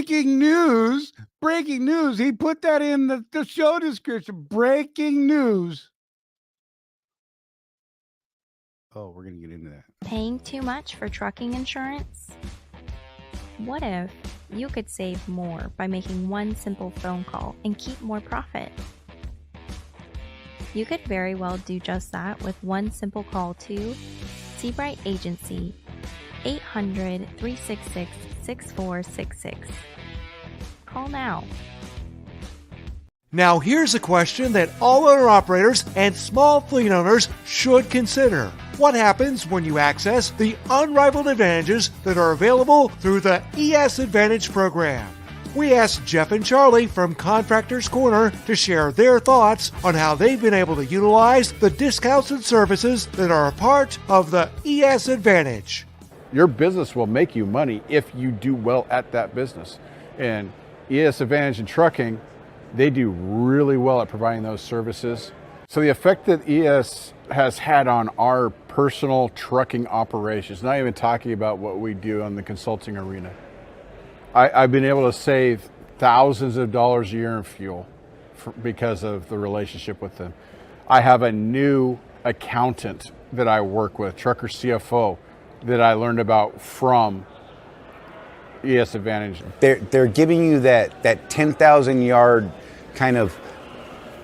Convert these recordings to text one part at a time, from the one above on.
breaking news. Breaking news. He put that in the show description. Breaking news. Oh, we're going to get into that. Paying too much for trucking insurance? What if you could save more by making one simple phone call and keep more profit? You could very well do just that with one simple call to Seabright Agency, 800-366-6466. Call now. Now here's a question that all owner-operators and small fleet owners should consider. What happens when you access the unrivaled advantages that are available through the ES Advantage program? We asked Jeff and Charley from Contractors Corner to share their thoughts on how they've been able to utilize the discounts and services that are a part of the ES Advantage. Your business will make you money if you do well at that business. And ES Advantage in trucking, they do really well at providing those services. So the effect that ES has had on our personal trucking operations, not even talking about what we do on the consulting arena, I've been able to save thousands of dollars a year in fuel because of the relationship with them. I have a new accountant that I work with, trucker CFO, that I learned about from ES Advantage. They're giving you that 10,000 yard kind of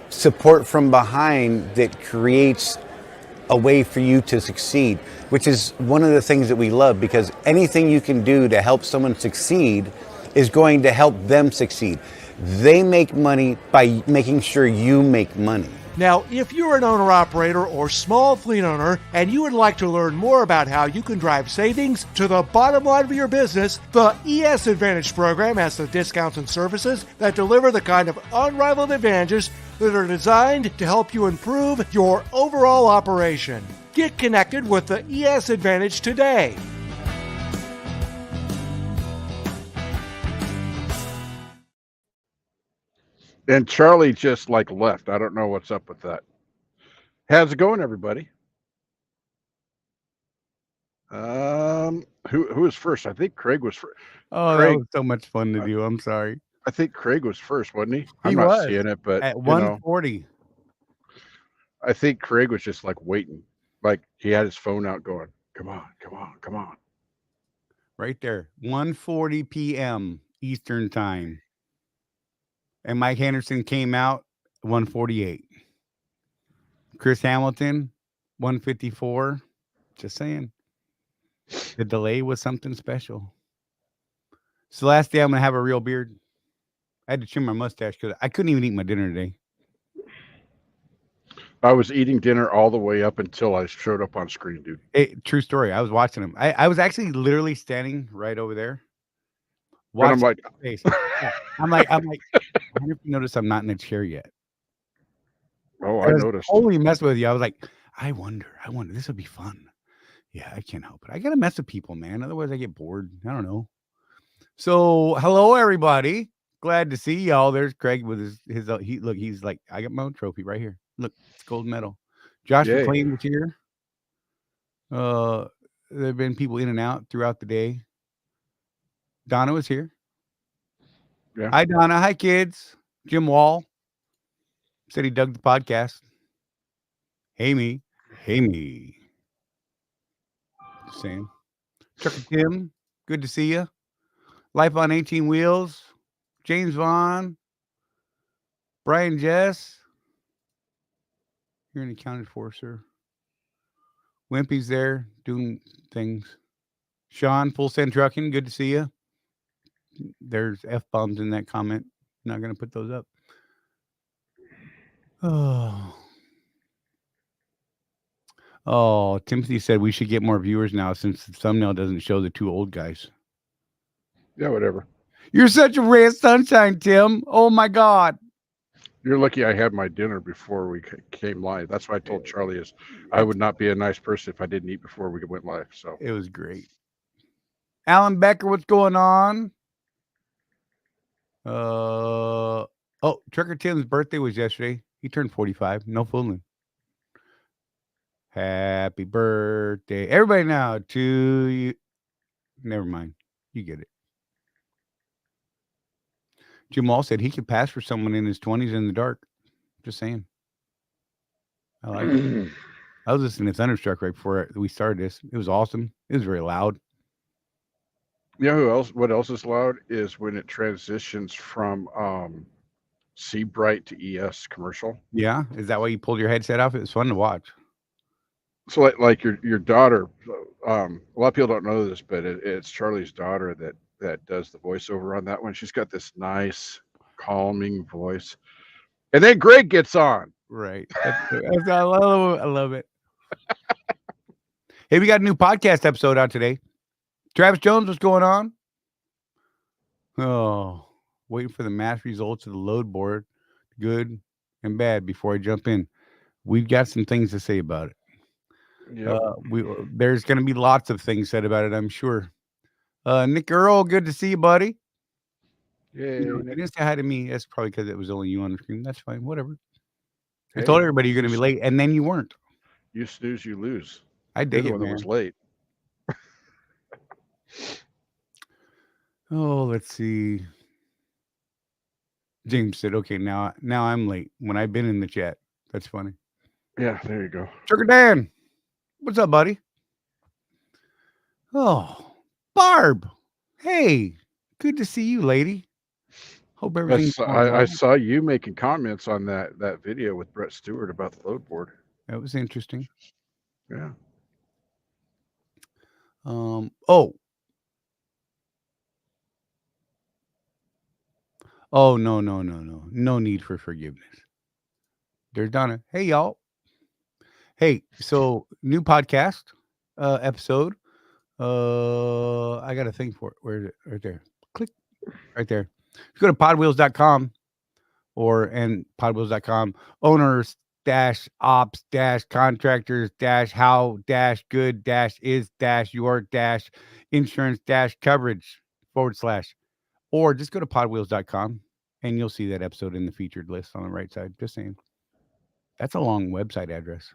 support from behind that creates a way for you to succeed, which is one of the things that we love, because anything you can do to help someone succeed is going to help them succeed. They make money by making sure you make money. Now, if you're an owner-operator or small fleet owner and you would like to learn more about how you can drive savings to the bottom line of your business, the ES Advantage program has the discounts and services that deliver the kind of unrivaled advantages that are designed to help you improve your overall operation. Get connected with the ES Advantage today. And Charley just left. I don't know what's up with that. How's it going, everybody? Who was first? I think Craig was first. Oh, Craig, that was so much fun to do. I'm sorry. I think Craig was first, wasn't he? He I'm was. not seeing it, but At 140. I think Craig was just waiting. He had his phone out going, come on, come on, come on. Right there. 1:40 p.m. Eastern time. And Mike Henderson came out 1:48. Chris Hamilton, 1:54. Just saying. The delay was something special. It's the last day I'm going to have a real beard. I had to trim my mustache because I couldn't even eat my dinner today. I was eating dinner all the way up until I showed up on screen, dude. True story. I was watching him. I was actually literally standing right over there. And I'm like, face. Yeah. I'm like, I wonder if you notice I'm not in the chair yet. Oh, I noticed. Totally mess with you. I was like, I wonder. This would be fun. Yeah, I can't help it. I gotta mess with people, man. Otherwise, I get bored. I don't know. So, hello, everybody. Glad to see y'all. There's Craig with his he's like, I got my own trophy right here. Look, it's gold medal. Josh McLean was here. There have been people in and out throughout the day. Donna was here. Yeah. Hi, Donna. Hi, kids. Jim Wall said he dug the podcast. Hey, me. Just saying. Trucker Tim, good to see you. Life on 18 Wheels. James Vaughn. Brian Jess. You're an accounted for, sir. Wimpy's there doing things. Sean, Full Send Trucking, good to see you. There's F-bombs in that comment. Not going to put those up. Oh, Timothy said we should get more viewers now since the thumbnail doesn't show the two old guys. Yeah, whatever. You're such a ray of sunshine, Tim. Oh, my God. You're lucky I had my dinner before we came live. That's why I told Charley I would not be a nice person if I didn't eat before we went live. So it was great. Alan Becker, what's going on? Trucker Tim's birthday was yesterday. He turned 45. No fooling. Happy birthday. Everybody now to you. Never mind. You get it. Jamal said he could pass for someone in his 20s in the dark. Just saying. I like it. I was listening to Thunderstruck right before we started this. It was awesome. It was very loud. You know who else? What else is loud is when it transitions from Seabright to ES commercial. Yeah. Is that why you pulled your headset off? It was fun to watch. So like your daughter, a lot of people don't know this, but it's Charlie's daughter that does the voiceover on that one. She's got this nice, calming voice, and then Greg gets on. Right. I love it. Hey, we got a new podcast episode out today. Travis Jones, what's going on? Oh, waiting for the math results of the load board, good and bad, before I jump in. We've got some things to say about it. Yep. There's going to be lots of things said about it, I'm sure. Nick Earl, good to see you, buddy. Yeah. You didn't say hi to me. That's probably because it was only you on the screen. That's fine. Whatever. I told everybody you're going to be late, and then you weren't. You snooze, you lose. I dig it, man. That was late. Oh, let's see. James said, "Okay, now I'm late when I've been in the chat." That's funny. Yeah, there you go. Sugar Dan, what's up, buddy? Oh, Barb. Hey, good to see you, lady. Hope everything's going well. I saw you making comments on that video with Brett Stewart about the load board. That was interesting. Yeah. Oh, no need for forgiveness. There's Donna. Hey, y'all. Hey, so new podcast episode. I got a thing for it. Where is it? Right there. Click right there. Go to podwheels.com and podwheels.com. Owners ops contractors how good is your insurance coverage / or just go to podwheels.com and you'll see that episode in the featured list on the right side. Just saying. That's a long website address.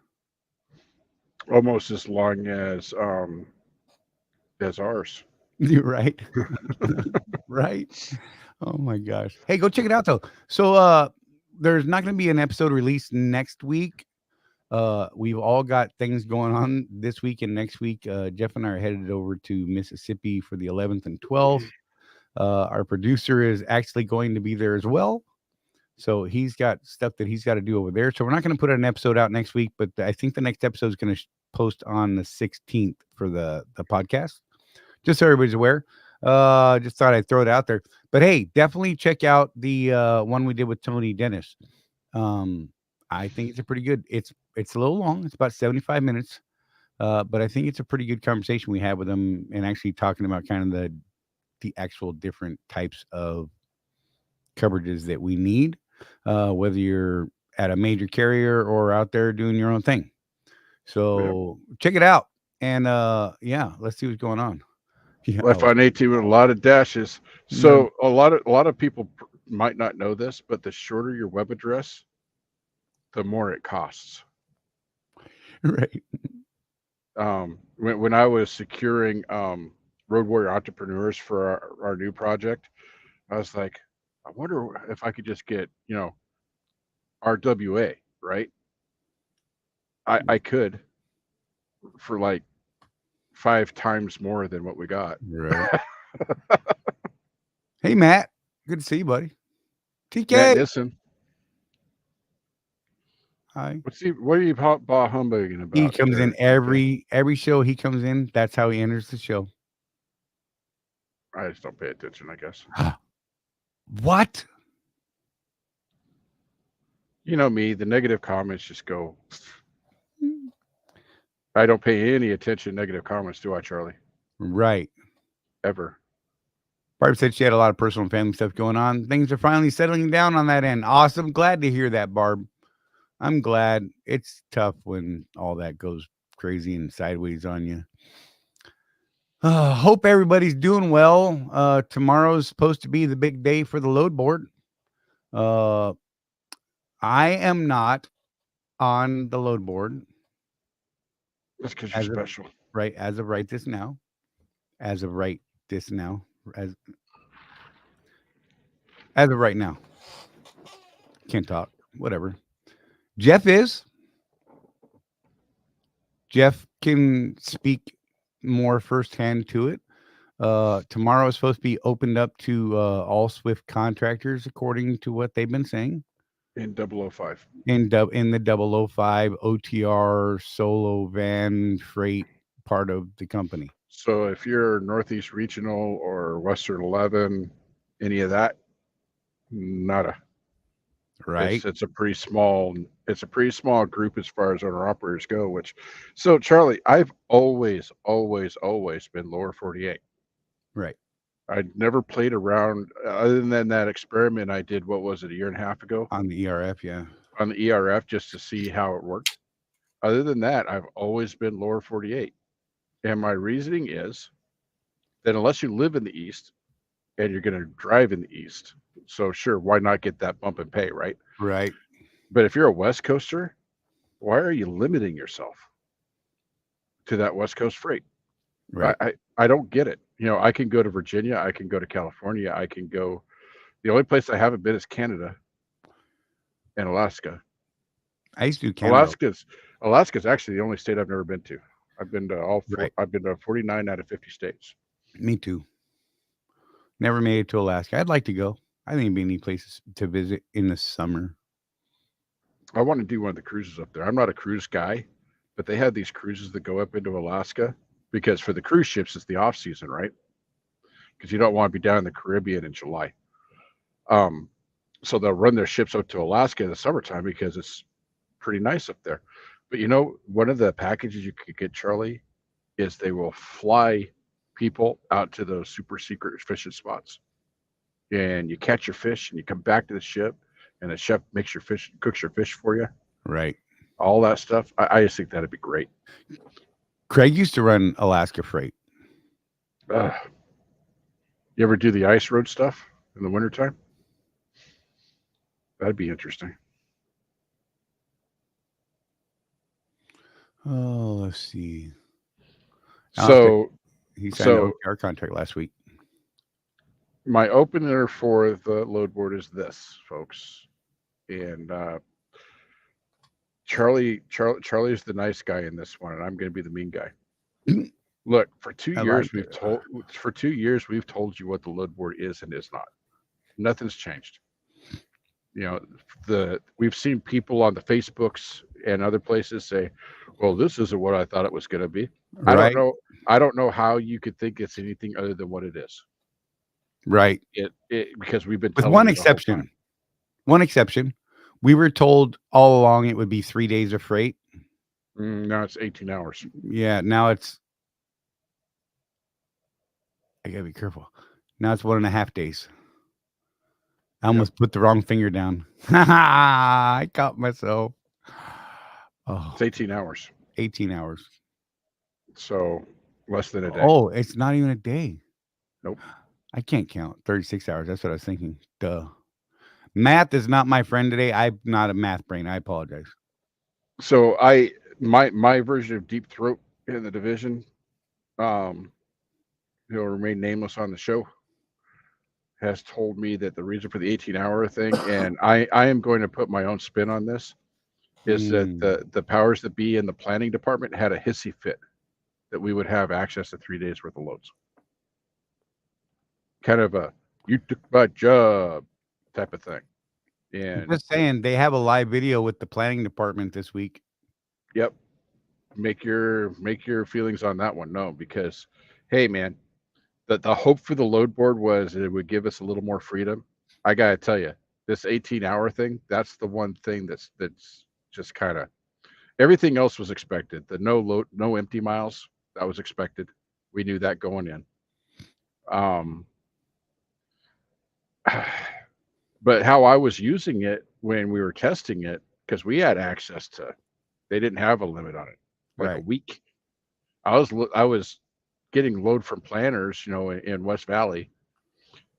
Almost as long as ours. You're right. Right. Oh my gosh. Hey, go check it out though. So there's not going to be an episode released next week. We've all got things going on this week and next week. Jeff and I are headed over to Mississippi for the 11th and 12th. Our producer is actually going to be there as well. So he's got stuff that he's got to do over there. So we're not going to put an episode out next week, but I think the next episode is going to post on the 16th for the podcast. Just so everybody's aware. Just thought I'd throw it out there. But hey, definitely check out the one we did with Tony Dennis. I think it's a pretty good. It's a little long. It's about 75 minutes. But I think it's a pretty good conversation we had with him and actually talking about kind of the actual different types of coverages that we need, whether you're at a major carrier or out there doing your own thing. So check it out. And let's see what's going on. Yeah. Life on 18 with a lot of dashes. So a lot of people might not know this, but the shorter your web address, the more it costs. Right. When I was securing Road Warrior Entrepreneurs for our new project, I was like, I wonder if I could just get, RWA, right? I could for like 5 times more than what we got. Right. Hey, Matt. Good to see you, buddy. TK. Matt Nissen. Hi. What are you bah humbugging about? He comes in every show he comes in. That's how he enters the show. I just don't pay attention, I guess. What? You know me, the negative comments just go. I don't pay any attention to negative comments, do I, Charlie? Right. Ever. Barb said she had a lot of personal and family stuff going on. Things are finally settling down on that end. Awesome. Glad to hear that, Barb. I'm glad. It's tough when all that goes crazy and sideways on you. Hope everybody's doing well. Tomorrow's supposed to be the big day for the load board. I am not on the load board. That's because you're special. Right. As of right this now. As of right now. Can't talk. Whatever. Jeff is. Jeff can speak more firsthand to it. Tomorrow is supposed to be opened up to all Swift contractors, according to what they've been saying. In 005. In the 005 OTR solo van freight part of the company. So if you're Northeast Regional or Western 11, any of that, nada. Right. It's a pretty small group as far as owner operators go. So Charlie, I've always been lower 48. Right. I never played around other than that experiment I did. What was it, a year and a half ago On the ERF, yeah. on the ERF, just to see how it worked. Other than that, I've always been lower 48. And my reasoning is that unless you live in the East and you're going to drive in the East, so sure, why not get that bump in pay, right? Right. But if you're a West Coaster, why are you limiting yourself to that West Coast freight? Right. I don't get it. I can go to Virginia, I can go to California, I can go. The only place I haven't been is Canada and Alaska. I used to do Canada. Alaska's actually the only state I've never been to. I've been to all four, Right. I've been to 49 out of 50 states. Me too. Never made it to Alaska. I'd like to go. I think it'd be any places to visit in the summer. I want to do one of the cruises up there. I'm not a cruise guy, but they have these cruises that go up into Alaska because for the cruise ships, it's the off season, right? Because you don't want to be down in the Caribbean in July. So they'll run their ships out to Alaska in the summertime because it's pretty nice up there. But one of the packages you could get, Charlie, is they will fly people out to those super secret fishing spots. And you catch your fish and you come back to the ship and the chef cooks your fish for you. Right. All that stuff. I just think that'd be great. Craig used to run Alaska Freight. You ever do the ice road stuff in the wintertime? That'd be interesting. Oh, let's see. So he signed an OTR contract last week. My opener for the load board is this, folks. And Charlie's the nice guy in this one, and I'm going to be the mean guy. Look, for 2 years we've told you what the load board is and is not. Nothing's changed. We've seen people on the Facebooks and other places say, "Well, this isn't what I thought it was going to be." Right. I don't know how you could think it's anything other than what it is. Right. Because we've been with one exception. One exception. We were told all along it would be 3 days of freight. Now it's 18 hours. Yeah. Now it's. I gotta be careful. Now it's 1.5 days. I almost put the wrong finger down. I caught myself. Oh, it's 18 hours. 18 hours. So less than a day. Oh, it's not even a day. Nope. I can't count 36 hours. That's what I was thinking. Duh. Math is not my friend today. I'm not a math brain. I apologize. So my version of Deep Throat in the division, he'll remain nameless on the show, has told me that the reason for the 18-hour thing, and I am going to put my own spin on this, is that the powers that be in the planning department had a hissy fit that we would have access to 3 days worth of loads. Kind of a "you took my job" type of thing. And I'm just saying, they have a live video with the planning department this week. Yep. Make your feelings on that one known, because hey man, the hope for the load board was it would give us a little more freedom. I gotta tell you, this 18-hour thing, that's the one thing that's just kind of, everything else was expected. The no empty miles, that was expected. We knew that going in. But how I was using it when we were testing it, because we had access to, they didn't have a limit on it, like a week. I was getting load from planners, in West Valley.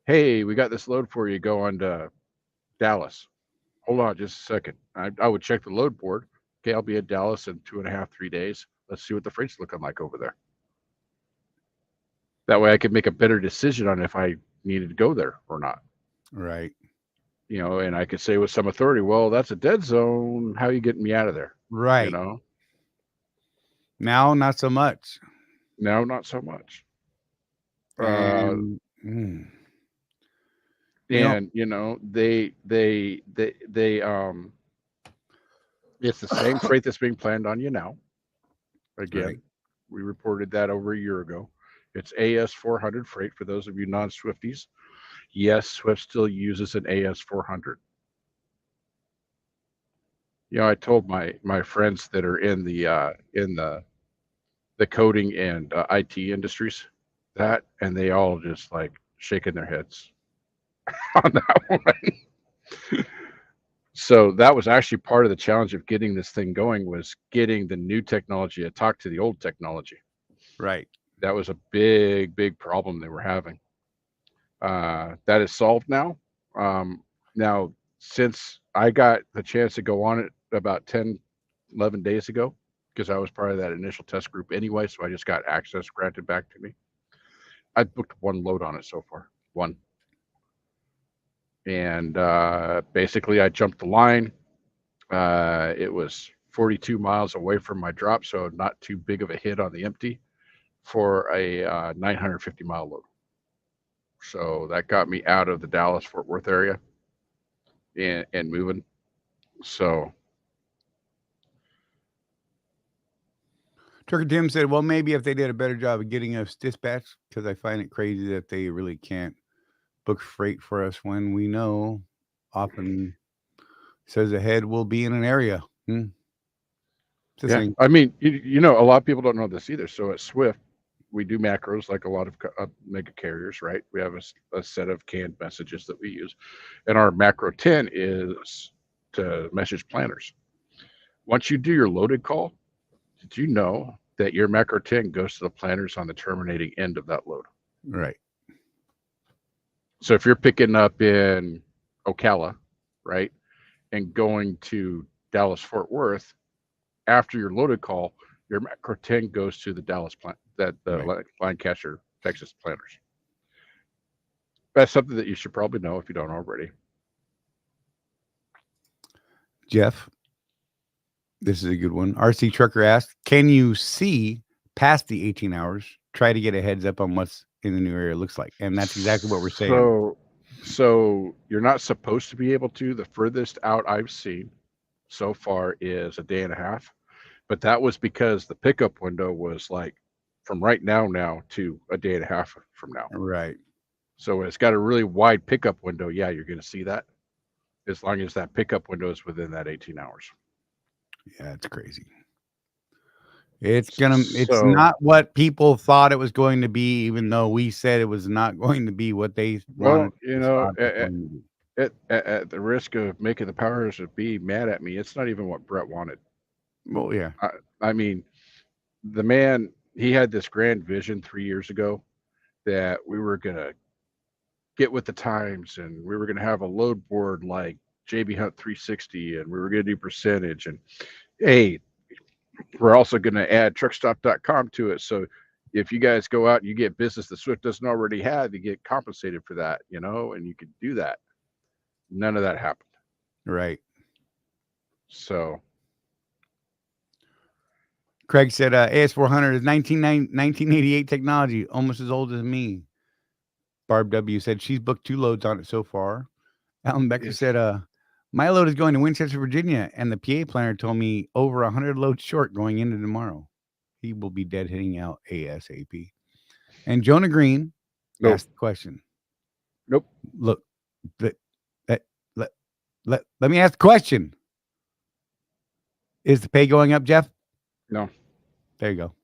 Hey, we got this load for you. Go on to Dallas. Hold on just a second. I would check the load board. Okay, I'll be at Dallas in 2.5, 3 days. Let's see what the freight's looking like over there. That way I could make a better decision on if I needed to go there or not. Right. You know, and I could say with some authority, well, that's a dead zone. How are you getting me out of there? You Right. know, Now, not so much. now not so much. And you know, And you know, they it's the same freight that's being planned on you now. Again, right. we reported that over a year ago. It's AS 400 freight for those of you non-Swifties. Yes, Swift still uses an AS 400. You know, I told my friends that are in the coding and IT industries that, and they all just like shaking their heads on that one. So that was actually part of the challenge of getting this thing going, was getting the new technology to talk to the old technology. Right. That was a big problem they were having. That is solved now. Now, since I got the chance to go on it about 10, 11 days ago, because I was part of that initial test group anyway, so I just got access granted back to me. I booked one load on it so far, one. And basically, I jumped the line. It was 42 miles away from my drop, so not too big of a hit on the empty for a 950-mile load. So that got me out of the Dallas-Fort Worth area and moving. So Trucker Tim said, well, maybe if they did a better job of getting us dispatched, because I find it crazy that they really can't book freight for us when we know often says ahead we'll be in an area. It's the yeah, same. I mean, you know, a lot of people don't know this either. So at Swift, we do macros like a lot of mega carriers, right? We have a set of canned messages that we use, and our macro 10 is to message planners. Once you do your loaded call, did you know that your macro 10 goes to the planners on the terminating end of that load? Right. So if you're picking up in Ocala, right, and going to Dallas Fort Worth, after your loaded call, your macro 10 goes to the Dallas plant, that the Right. Lancaster, Texas planners. That's something that you should probably know if you don't already. Jeff, this is a good one. RC Trucker asked, can you see past the 18 hours? Try to get a heads up on what's in the new area looks like. And that's exactly what we're saying. So you're not supposed to be able to. The furthest out I've seen so far is a day and a half, but that was because the pickup window was like from right now to a day and a half from now. Right. So it's got a really wide pickup window. Yeah, you're going to see that as long as that pickup window is within that 18 hours. Yeah, it's crazy. It's So, not what people thought it was going to be, even though we said it was not going to be what they wanted. well, you know, at the risk of making the powers that be mad at me, it's not even what Brett wanted. Well, yeah. I mean, the man, he had this grand vision 3 years ago that we were going to get with the times and we were going to have a load board like JB Hunt 360 and we were going to do percentage. And hey, we're also going to add truckstop.com to it. So if you guys go out and you get business that Swift doesn't already have, you get compensated for that, you know, and you could do that. None of that happened. Right. So Craig said AS400 is 1988 technology, almost as old as me. Barb W said she's booked 2 loads on it so far. Alan Becker said my load is going to Winchester, Virginia, and the PA planner told me over 100 loads short going into tomorrow. He will be dead hitting out ASAP. And Jonah Green asked the question. Nope. Look, let me ask the question. Is the pay going up, Jeff? No. There you go.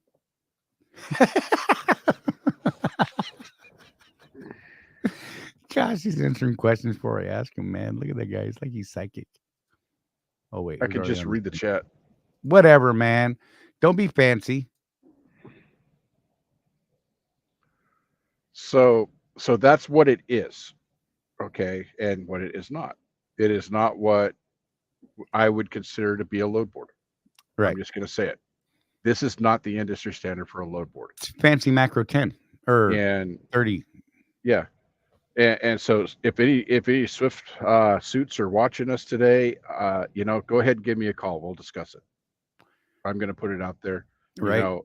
Gosh, he's answering questions before I ask him, man. Look at that guy. It's like he's psychic. Oh, wait. I could just read the chat. Whatever, man. Don't be fancy. So that's what it is. Okay. And what it is not. It is not what I would consider to be a load board. Right. I'm just going to say it. This is not the industry standard for a load board. It's fancy macro 10 or and 30. Yeah. And so if any Swift suits are watching us today, go ahead and give me a call. We'll discuss it. I'm going to put it out there. Right.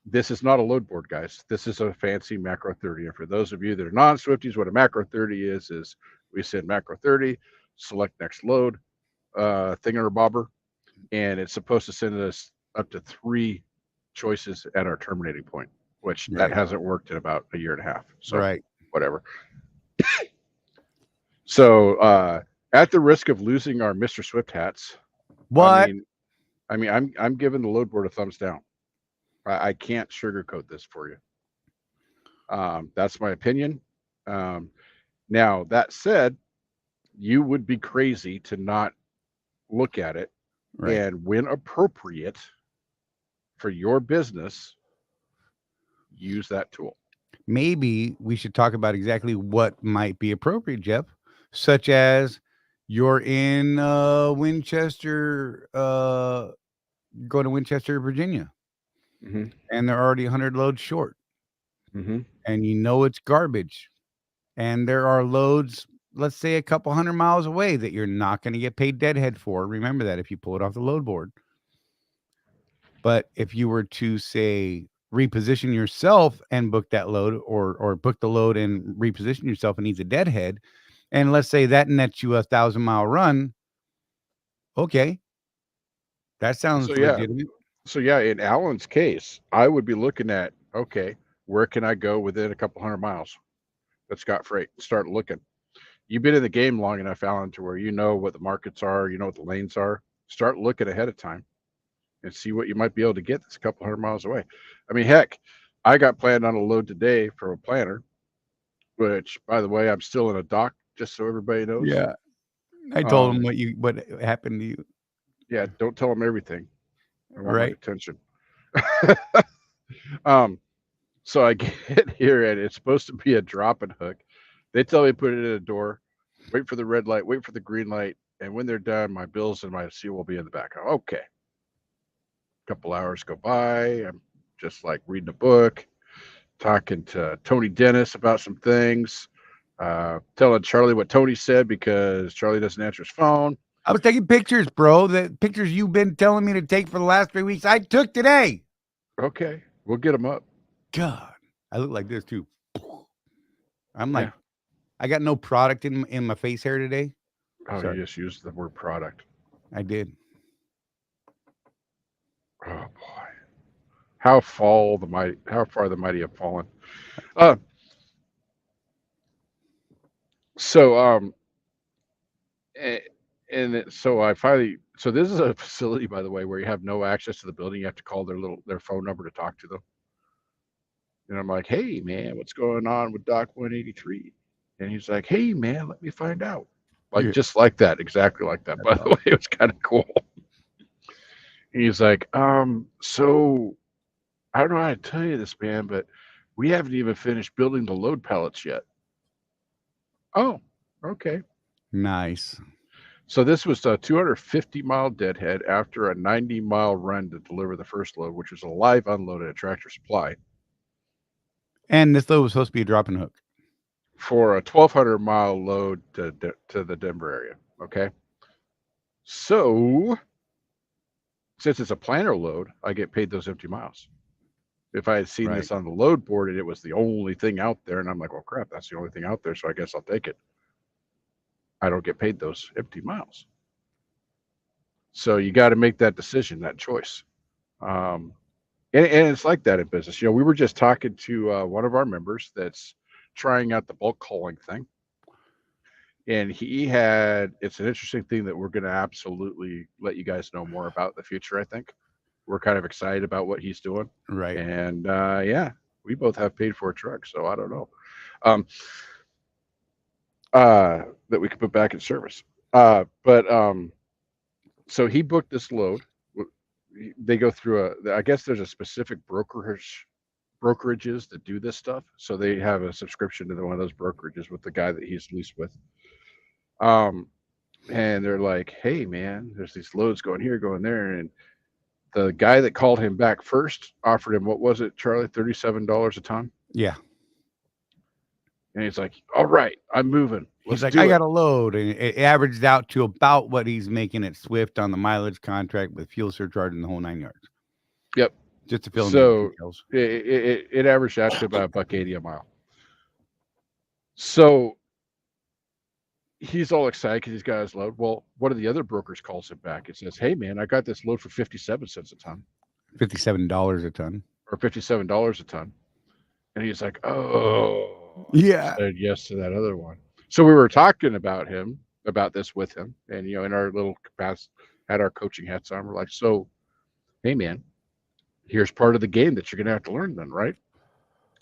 This is not a load board, guys. This is a fancy macro 30. And for those of you that are non-Swifties, what a macro 30 is we send macro 30, select next load, thingamabobber, and it's supposed to send us up to 3 choices at our terminating point, which that hasn't worked in about a year and a half. So whatever. So at the risk of losing our Mr. Swift hats, I'm giving the load board a thumbs down. I can't sugarcoat this for you. That's my opinion. Now, that said, you would be crazy to not look at it, and when appropriate for your business, use that tool. Maybe we should talk about exactly what might be appropriate, Jeff, such as you're in Winchester, going to Winchester, Virginia, and they're already 100 loads short, and it's garbage, and there are loads, let's say a couple 100 miles away, that you're not going to get paid deadhead for. Remember that if you pull it off the load board. But if you were to, say, reposition yourself and book that load, or book the load and reposition yourself and needs a deadhead, and let's say that nets you a 1,000-mile run, okay, that sounds legitimate. So in Alan's case, I would be looking at, okay, where can I go within a couple 100 miles that's got freight? Start looking. You've been in the game long enough, Alan, to where you know what the markets are, you know what the lanes are. Start looking ahead of time and see what you might be able to get that's a couple 100 miles away. I mean, heck, I got planned on a load today from a planner, which, by the way, I'm still in a dock, just so everybody knows. Yeah. I told him what happened to you. Yeah, don't tell them everything. I want my attention. So I get here, and it's supposed to be a drop and hook. They tell me to put it in a door, wait for the red light, wait for the green light, and when they're done, my bills and my seal will be in the back. Okay. Couple hours go by. I'm just like reading a book, talking to Tony Dennis about some things, telling Charley what Tony said because Charley doesn't answer his phone. I was taking pictures, bro. The pictures you've been telling me to take for the last 3 weeks, I took today. Okay, we'll get them up. God, I look like this too. I'm like, I got no product in my face hair today. Oh, sorry. You just used the word product. I did. Oh boy, how far the mighty have fallen. So I finally. So this is a facility, by the way, where you have no access to the building. You have to call their phone number to talk to them. And I'm like, hey man, what's going on with Dock 183? And he's like, hey man, let me find out. Like just like that, exactly like that. By the way, it was kind of cool. He's like, so I don't know how to tell you this, man, but we haven't even finished building the load pallets yet. Oh, okay. Nice. So this was a 250-mile deadhead after a 90-mile run to deliver the first load, which was a live unload at a Tractor Supply. And this load was supposed to be a drop and hook. For a 1,200-mile load to the Denver area, okay? So since it's a planner load, I get paid those empty miles. If I had seen this on the load board and it was the only thing out there, and I'm like, well, crap, that's the only thing out there, so I guess I'll take it. I don't get paid those empty miles. So you got to make that decision, that choice. And it's like that in business. You know, we were just talking to one of our members that's trying out the bulk hauling thing. And it's an interesting thing that we're going to absolutely let you guys know more about in the future, I think. We're kind of excited about what he's doing. Right. And we both have paid for a truck, so I don't know. That we could put back in service. So he booked this load. They go through I guess there's a specific brokerages that do this stuff. So they have a subscription to one of those brokerages with the guy that he's leased with. And they're like, hey man, there's these loads going here, going there. And the guy that called him back first offered him, what was it, Charley? $37 a ton? Yeah. And he's like, all right, I'm moving. He's Let's like, do I it. got a load, and it averaged out to about what he's making at Swift on the mileage contract with fuel surcharge and the whole 9 yards. Yep. Just to fill in the So details. it averaged out to about $1.80 a mile. So he's all excited because he's got his load. Well, one of the other brokers calls him back and says, hey, man, I got this load for 57 cents a ton $57 a ton. or $57 a ton. And he's like, oh, Yeah. said yes to that other one. So we were talking about this with him. And, in our little capacity, had our coaching hats on. We're like, so, hey, man, here's part of the game that you're going to have to learn then, right?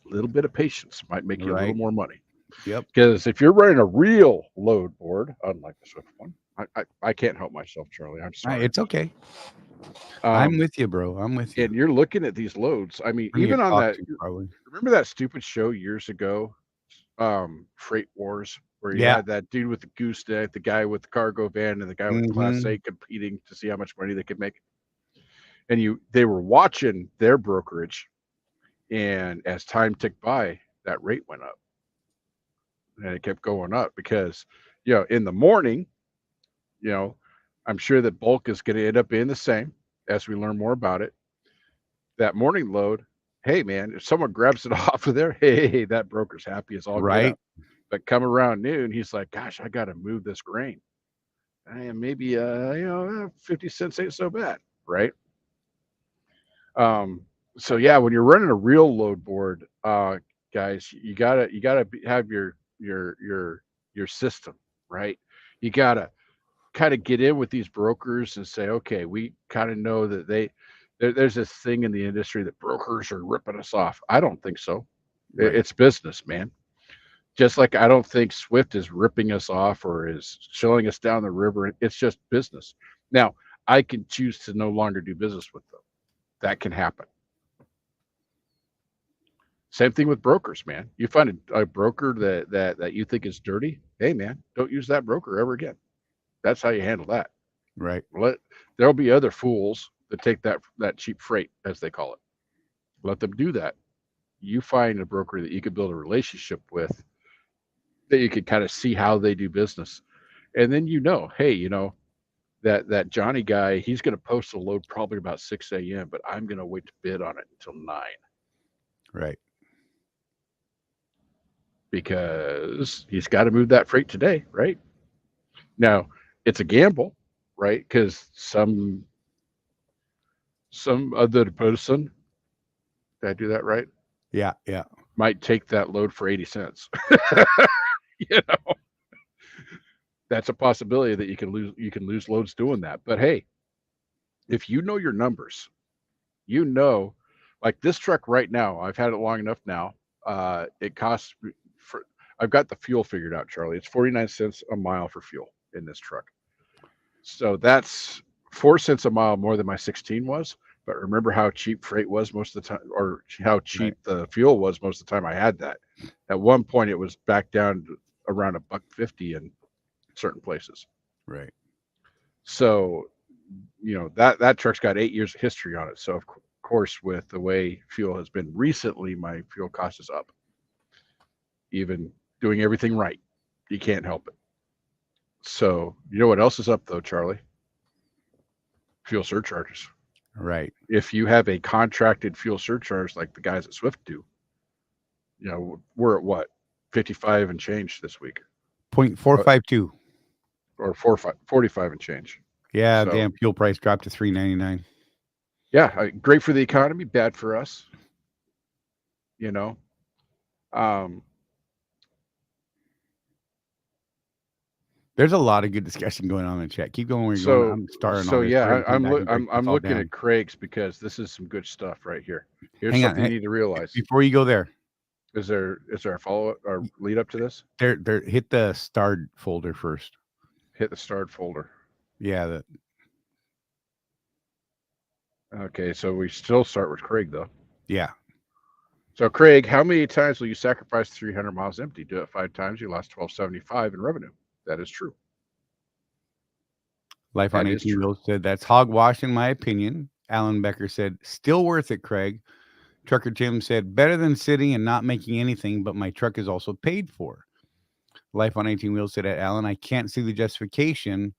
A little bit of patience might make you a little more money. Yep. Because if you're running a real load board, unlike the Swift one, I can't help myself, Charlie. I'm sorry. It's okay. I'm with you, bro. I'm with you. And you're looking at these loads. I mean, even on that, remember that stupid show years ago, Freight Wars, where you had that dude with the gooseneck, the guy with the cargo van, and the guy with the Class A competing to see how much money they could make. And they were watching their brokerage, and as time ticked by, that rate went up. And it kept going up because, in the morning, I'm sure that bulk is going to end up being the same as we learn more about it. That morning load, hey, man, if someone grabs it off of there, hey, that broker's happy as all right. But come around noon, he's like, gosh, I got to move this grain. And maybe, 50 cents ain't so bad, right? So, yeah, when you're running a real load board, guys, you gotta have your system, right? You gotta kind of get in with these brokers and say, okay, we kind of know that there's this thing in the industry that brokers are ripping us off. I don't think so. Right. It's business, man. Just like I don't think Swift is ripping us off or is shilling us down the river. It's just business. Now, I can choose to no longer do business with them. That can happen. Same thing with brokers, man. You find a broker that you think is dirty, hey, man, don't use that broker ever again. That's how you handle that. Right. There'll be other fools that take that cheap freight, as they call it. Let them do that. You find a broker that you could build a relationship with, that you could kind of see how they do business. And then hey, that Johnny guy, he's going to post a load probably about 6 a.m., but I'm going to wait to bid on it until 9. Right. Because he's got to move that freight today, right? Now, it's a gamble, right? Because some other person, did I do that right? Yeah. Might take that load for 80 cents. That's a possibility that you can lose loads doing that. But hey, if you know your numbers, like this truck right now, I've had it long enough now. It costs I've got the fuel figured out, Charlie. It's 49 cents a mile for fuel in this truck. So that's 4 cents a mile more than my 16 was. But remember how cheap freight was most of the time, or how cheap the fuel was most of the time I had that. At one point, it was back down to around $1.50 in certain places. Right. So, that truck's got 8 years of history on it. So, of course, with the way fuel has been recently, my fuel cost is up. Even doing everything right, you can't help it. So, you know what else is up, though, Charlie? Fuel surcharges. Right. If you have a contracted fuel surcharge like the guys at Swift do, we're at what? 55 and change this week. 0.452. Or 45 and change. Yeah, so, damn, fuel price dropped to $3.99. Yeah, great for the economy, bad for us. There's a lot of good discussion going on in the chat. Keep going where you're going. I'm starting. So yeah, I'm looking at Craig's because this is some good stuff right here. Here's something you need to realize before you go there. Is there a follow up or lead up to this? There. Hit the starred folder first. Hit the starred folder. Yeah. Okay, so we still start with Craig though. Yeah. So Craig, how many times will you sacrifice 300 miles empty? Do it 5 times, you lost $12.75 in revenue. That is true. Life on 18 Wheels said that's hogwash in my opinion. Alan Becker said, still worth it, Craig. Trucker Tim said, better than sitting and not making anything, but my truck is also paid for. Life on 18 Wheels said, Alan, I can't see the justification.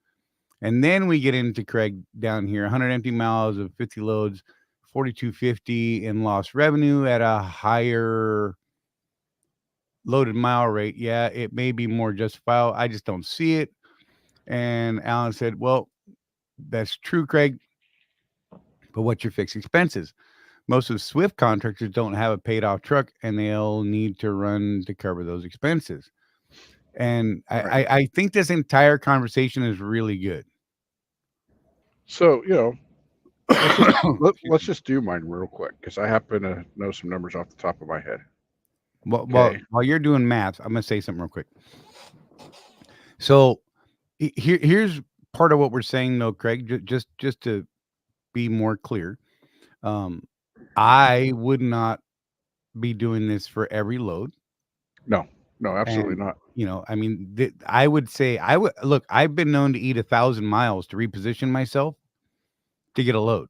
And then we get into Craig down here, 100 empty miles of 50 loads, 4250 in lost revenue at a higher loaded mile rate. Yeah, it may be more justifiable. I just don't see it. And Alan said, well, that's true, Craig. But what's your fixed expenses? Most of Swift contractors don't have a paid off truck, and they'll need to run to cover those expenses. And Right. I think this entire conversation is really good. So, let's just do mine real quick because I happen to know some numbers off the top of my head. Well, while you're doing math, I'm going to say something real quick. So here's part of what we're saying, though, Craig, just to be more clear. I would not be doing this for every load. No, absolutely not. I mean, I would say look, I've been known to eat 1,000 miles to reposition myself to get a load.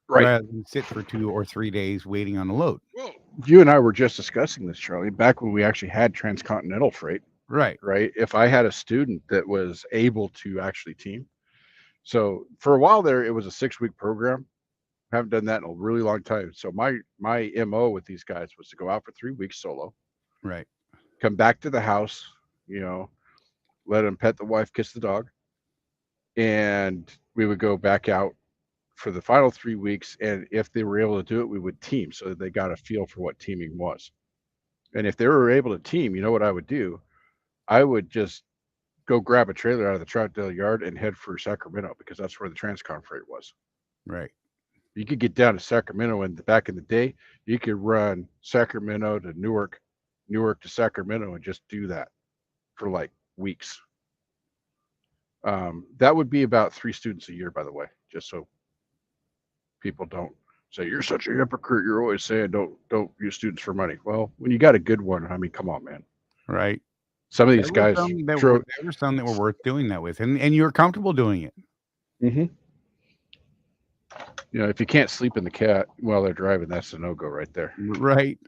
Right. Rather than sit for 2 or 3 days waiting on a load. Well, you and I were just discussing this, Charlie, back when we actually had transcontinental freight. Right. If I had a student that was able to actually team. So for a while there, it was a 6-week program. I haven't done that in a really long time. So my MO with these guys was to go out for 3 weeks solo. Right. Come back to the house, let them pet the wife, kiss the dog. And we would go back out for the final 3 weeks. And if they were able to do it, we would team so that they got a feel for what teaming was. And if they were able to team, you know what I would do? I would just go grab a trailer out of the Troutdale yard and head for Sacramento because that's where the Transcon freight was. Right. You could get down to Sacramento, and back in the day, you could run Sacramento to Newark to Sacramento, and just do that for like weeks. That would be about 3 students a year, by the way, just so people don't say you're such a hypocrite. You're always saying don't use students for money. Well, when you got a good one, I mean, come on, man. Right. Some of these guys, there were some that were worth doing that with, and you were comfortable doing it. Mm-hmm. If you can't sleep in the cat while they're driving, that's a no-go right there. Right.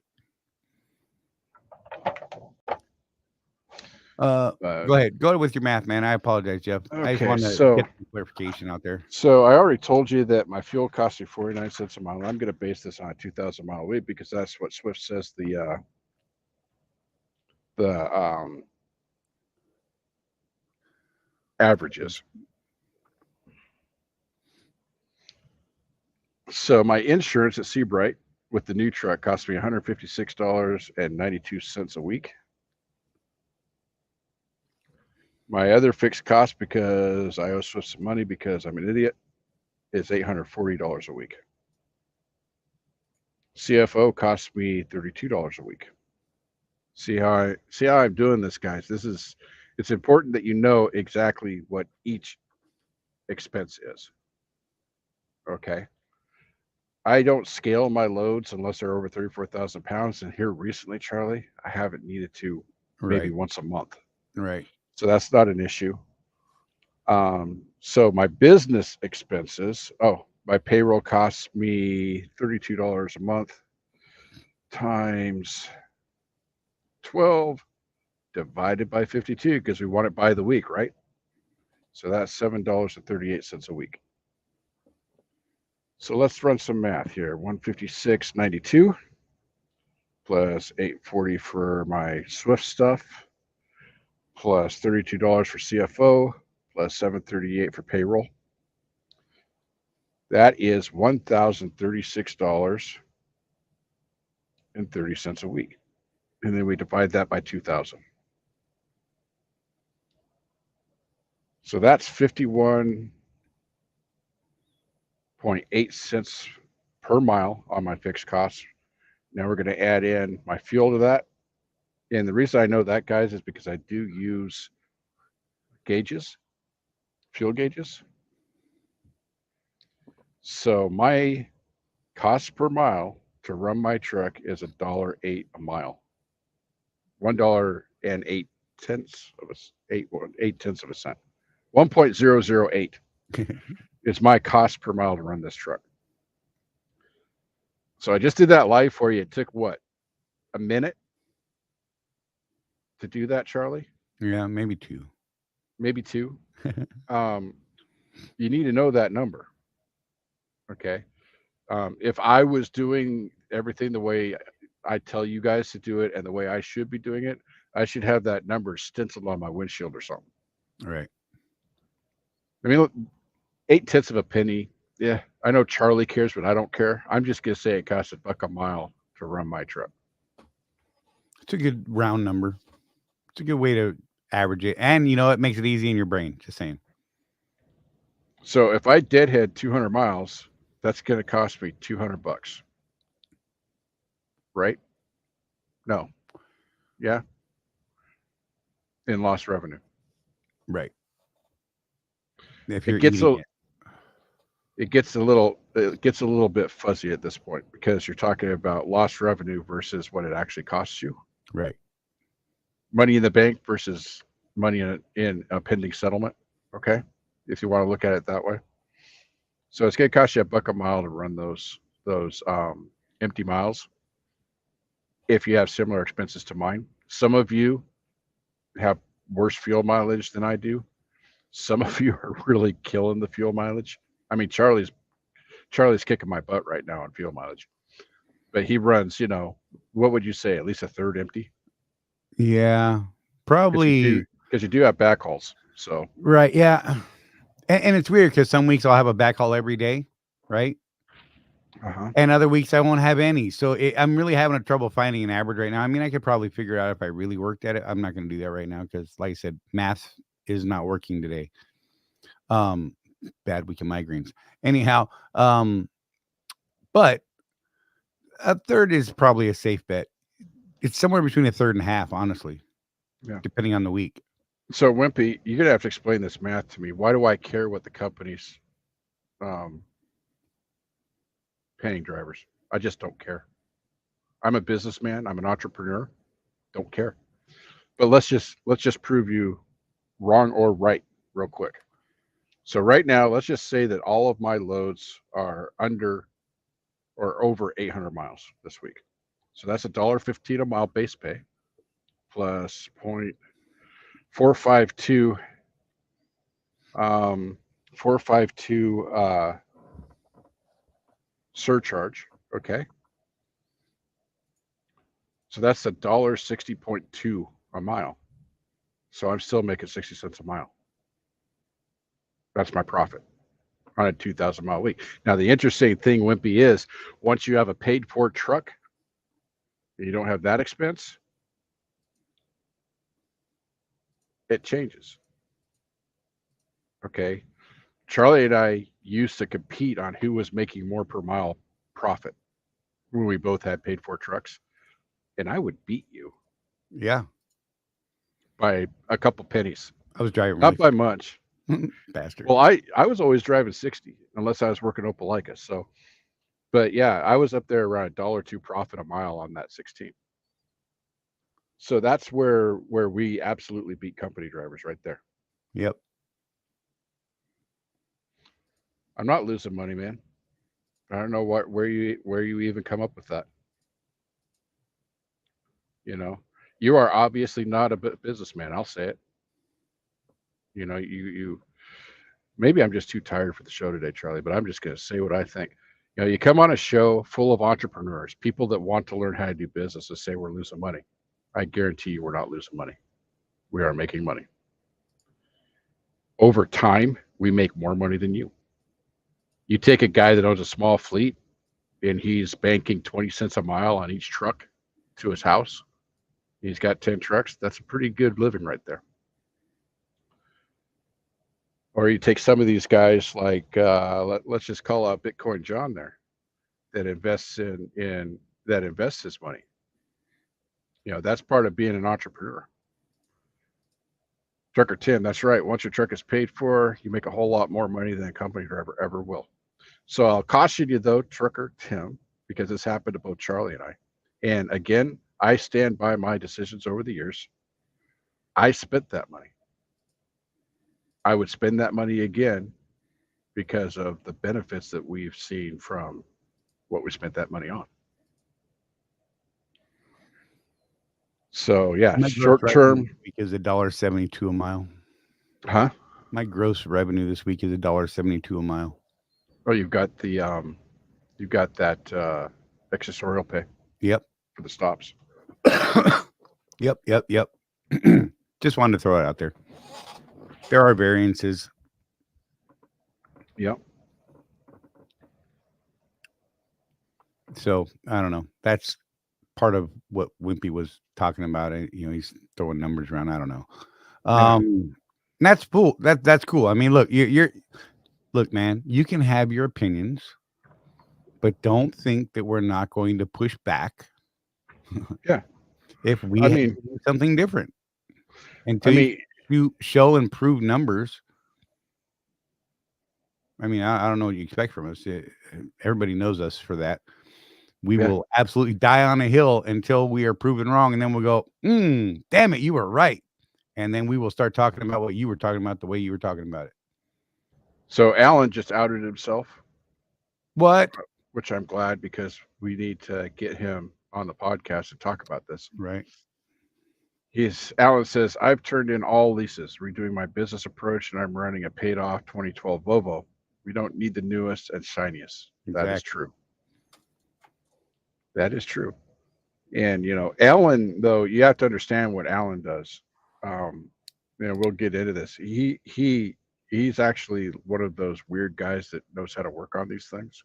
Go ahead. Go ahead with your math, man. I apologize, Jeff. Okay, I just wanted to get some clarification out there. So I already told you that my fuel cost me 49 cents a mile. I'm going to base this on a 2,000 mile week because that's what Swift says the average is. So my insurance at Seabright with the new truck cost me $156.92 a week. My other fixed cost, because I owe Swift some money because I'm an idiot, is $840 a week. CFO costs me $32 a week. See how I'm doing this, guys. It's important that you know exactly what each expense is. Okay. I don't scale my loads unless they're over 34,000 pounds. And here recently, Charlie, I haven't needed to maybe once a month. Right. So that's not an issue. So my business expenses, my payroll costs me $32 a month times 12 divided by 52 because we want it by the week, right? So that's $7.38 a week. So let's run some math here. 156.92 plus 840 for my Swift stuff plus $32 for CFO plus $738 for payroll. That is $1,036.30 a week. And then we divide that by 2,000. So that's 51.8 cents per mile on my fixed costs. Now we're going to add in my fuel to that. And the reason I know that, guys, is because I do use gauges, fuel gauges. So my cost per mile to run my truck is $1.08 a mile. $1.08 of a cent. 1.008 is my cost per mile to run this truck. So I just did that live for you. It took what, a minute to do that, Charlie? Yeah, maybe 2. Maybe 2. You need to know that number. Okay. If I was doing everything the way I tell you guys to do it and the way I should be doing it, I should have that number stenciled on my windshield or something. Right. I mean, look, 8/10 of a penny. Yeah, I know Charlie cares, but I don't care. I'm just gonna say it costs $1 a mile to run my truck. It's a good round number. It's a good way to average it, and it makes it easy in your brain. Just saying. So if I deadhead 200 miles, that's gonna cost me $200, right? No. Yeah. In lost revenue. Right. If you're It gets eating it gets a little bit fuzzy at this point because you're talking about lost revenue versus what it actually costs you. Right. Money in the bank versus money in a pending settlement. Okay, if you want to look at it that way. So it's going to cost you $1 a mile to run those empty miles. If you have similar expenses to mine, some of you have worse fuel mileage than I do. Some of you are really killing the fuel mileage. I mean, Charlie's kicking my butt right now on fuel mileage, but he runs, what would you say, at least a third empty? Yeah, probably because you do have backhauls. So right, yeah, and it's weird because some weeks I'll have a backhaul every day, right? And other weeks I won't have any. So I'm really having a trouble finding an average right now. I mean, I could probably figure it out if I really worked at it. I'm not going to do that right now because, like I said, math is not working today. Bad week of migraines. Anyhow, but a third is probably a safe bet. It's somewhere between a third and a half, honestly. Yeah. Depending on the week. So Wimpy, you're gonna have to explain this math to me. Why do I care what the company's paying drivers? I just don't care. I'm a businessman. I'm an entrepreneur. Don't care. But let's just prove you wrong or right real quick. So right now, let's just say that all of my loads are under or over 800 miles this week. So that's $1.15 a mile base pay plus 0.452 surcharge. Okay. So that's $1.60.2 a mile. So I'm still making 60 cents a mile. That's my profit on a 2,000 mile week. Now, the interesting thing, Wimpy, is once you have a paid for truck, and you don't have that expense, it changes. Okay. Charlie and I used to compete on who was making more per mile profit when we both had paid for trucks. And I would beat you. Yeah. By a couple pennies. I was driving. Not by much. Bastard. Well, I was always driving 60 unless I was working Opelika. So, but yeah, I was up there around $1.02 profit a mile on that 16. So that's where we absolutely beat company drivers right there. Yep. I'm not losing money, man. I don't know where you even come up with that. You are obviously not a businessman. I'll say it. You maybe I'm just too tired for the show today, Charlie, but I'm just going to say what I think. You come on a show full of entrepreneurs, people that want to learn how to do business, and say we're losing money. I guarantee you we're not losing money. We are making money. Over time, we make more money than you. You take a guy that owns a small fleet and he's banking 20 cents a mile on each truck to his house. He's got 10 trucks. That's a pretty good living right there. Or you take some of these guys like, let's just call out Bitcoin John there, that invests that invests his money. That's part of being an entrepreneur. Trucker Tim, that's right. Once your truck is paid for, you make a whole lot more money than a company driver ever will. So I'll caution you though, Trucker Tim, because this happened to both Charlie and I. And again, I stand by my decisions over the years. I spent that money. I would spend that money again because of the benefits that we've seen from what we spent that money on. So yeah, My gross short revenue term. this week is $1.72 a mile. Huh? My gross revenue this week is $1.72 a mile. Oh, you've got that accessorial pay Yep. for the stops. Yep. Just wanted to throw it out there. There are variances. Yep. So I don't know. That's part of what Wimpy was talking about. He's throwing numbers around. I don't know. That's cool. That's cool. I mean, look, look, man, you can have your opinions, but don't think that we're not going to push back. Yeah. If we do something different. Until you show and prove numbers. I mean, I don't know what you expect from us. Everybody knows us for that. We will absolutely die on a hill until we are proven wrong. And then we'll go, damn it, you were right. And then we will start talking about what you were talking about the way you were talking about it. So Alan just outed himself. What? Which I'm glad, because we need to get him on the podcast to talk about this. Right. Alan says, I've turned in all leases, redoing my business approach, and I'm running a paid off 2012 Volvo. We don't need the newest and shiniest. Exactly. That is true. That is true. And, Alan, though, you have to understand what Alan does. We'll get into this. He's actually one of those weird guys that knows how to work on these things.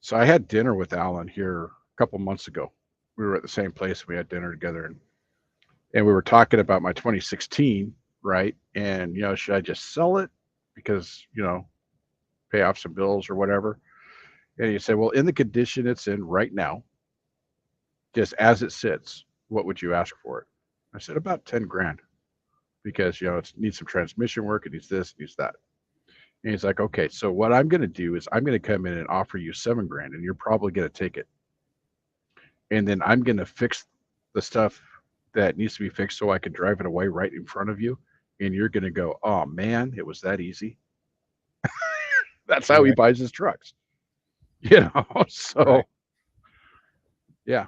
So I had dinner with Alan here a couple months ago. We were at the same place. We had dinner together, and we were talking about my 2016, right? And, should I just sell it because, pay off some bills or whatever? And he said, well, in the condition it's in right now, just as it sits, what would you ask for it? I said, about 10 grand, because, it needs some transmission work. It needs this, it needs that. And he's like, okay, so what I'm going to do is I'm going to come in and offer you 7 grand, and you're probably going to take it. And then I'm going to fix the stuff that needs to be fixed so I can drive it away right in front of you. And you're going to go, oh man, it was that easy. That's how he buys his trucks. So yeah.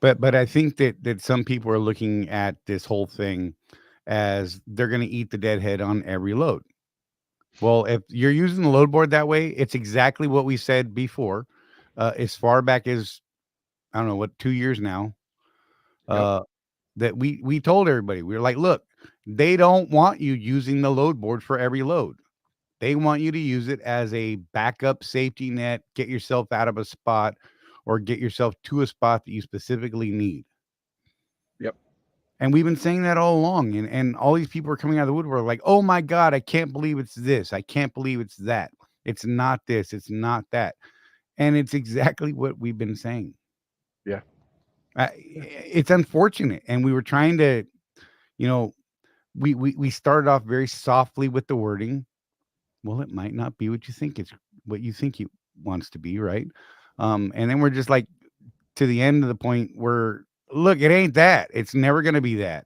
But I think that some people are looking at this whole thing as they're going to eat the deadhead on every load. Well, if you're using the load board that way, it's exactly what we said before. As far back as, I don't know, 2 years now, that we told everybody, we were like, look, they don't want you using the load board for every load. They want you to use it as a backup safety net, get yourself out of a spot, or get yourself to a spot that you specifically need. Yep. And we've been saying that all along. And all these people are coming out of the woodwork like, oh my God, I can't believe it's this. I can't believe it's that. It's not this. It's not that. And it's exactly what we've been saying. Yeah. It's unfortunate. And we were trying to, we started off very softly with the wording. Well, it might not be what you think it wants to be, right? And then we're just like to the end of the point where, look, it ain't that. It's never going to be that.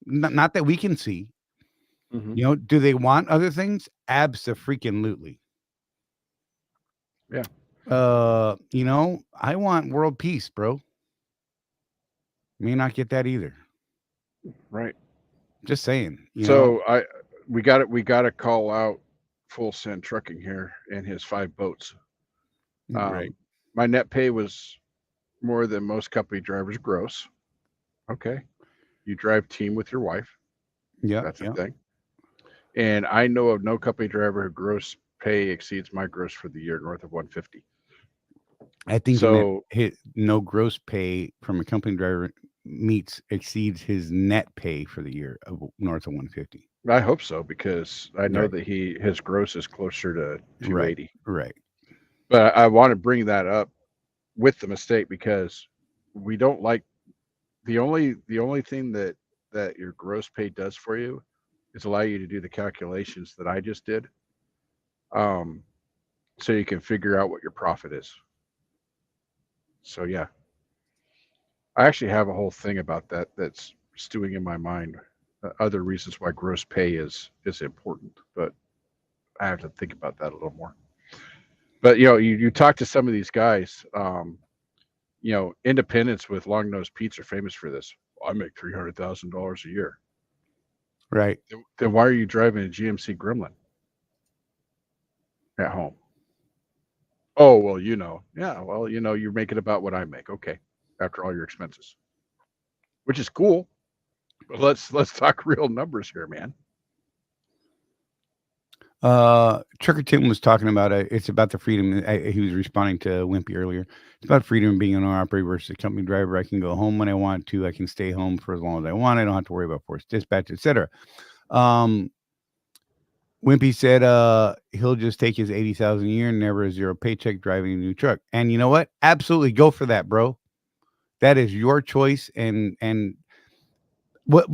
Not that we can see. Mm-hmm. Do they want other things? Abso-freaking-lutely. Yeah. I want world peace, bro. May not get that either. Right. Just saying. So we got to call out Full Send Trucking here and his 5 boats. Right. My net pay was more than most company drivers gross. Okay. You drive team with your wife. Yeah. That's the thing. And I know of no company driver who gross pay exceeds my gross for the year north of 150. I think so. No gross pay from a company driver exceeds his net pay for the year of north of 150. I hope so, because I know that his gross is closer to 280. Right. But I want to bring that up with the mistake, because we don't like the only thing that your gross pay does for you is allow you to do the calculations that I just did. So you can figure out what your profit is. So yeah. I actually have a whole thing about that's stewing in my mind. Other reasons why gross pay is important, but I have to think about that a little more. But you talk to some of these guys, independents with Long Nose Pete's are famous for this. I make $300,000 a year. Right. Then why are you driving a GMC Gremlin at home? Oh, well, yeah, well, you're making about what I make. Okay. After all your expenses, which is cool. But let's talk real numbers here, man. Trucker Tim was talking about it's about the freedom. He was responding to Wimpy earlier. It's about freedom of being an owner operator versus a company driver. I can go home when I want to. I can stay home for as long as I want. I don't have to worry about force dispatch, etc. Wimpy said he'll just take his 80,000 a year and never a zero paycheck driving a new truck. And you know what? Absolutely go for that, bro. That is your choice. And what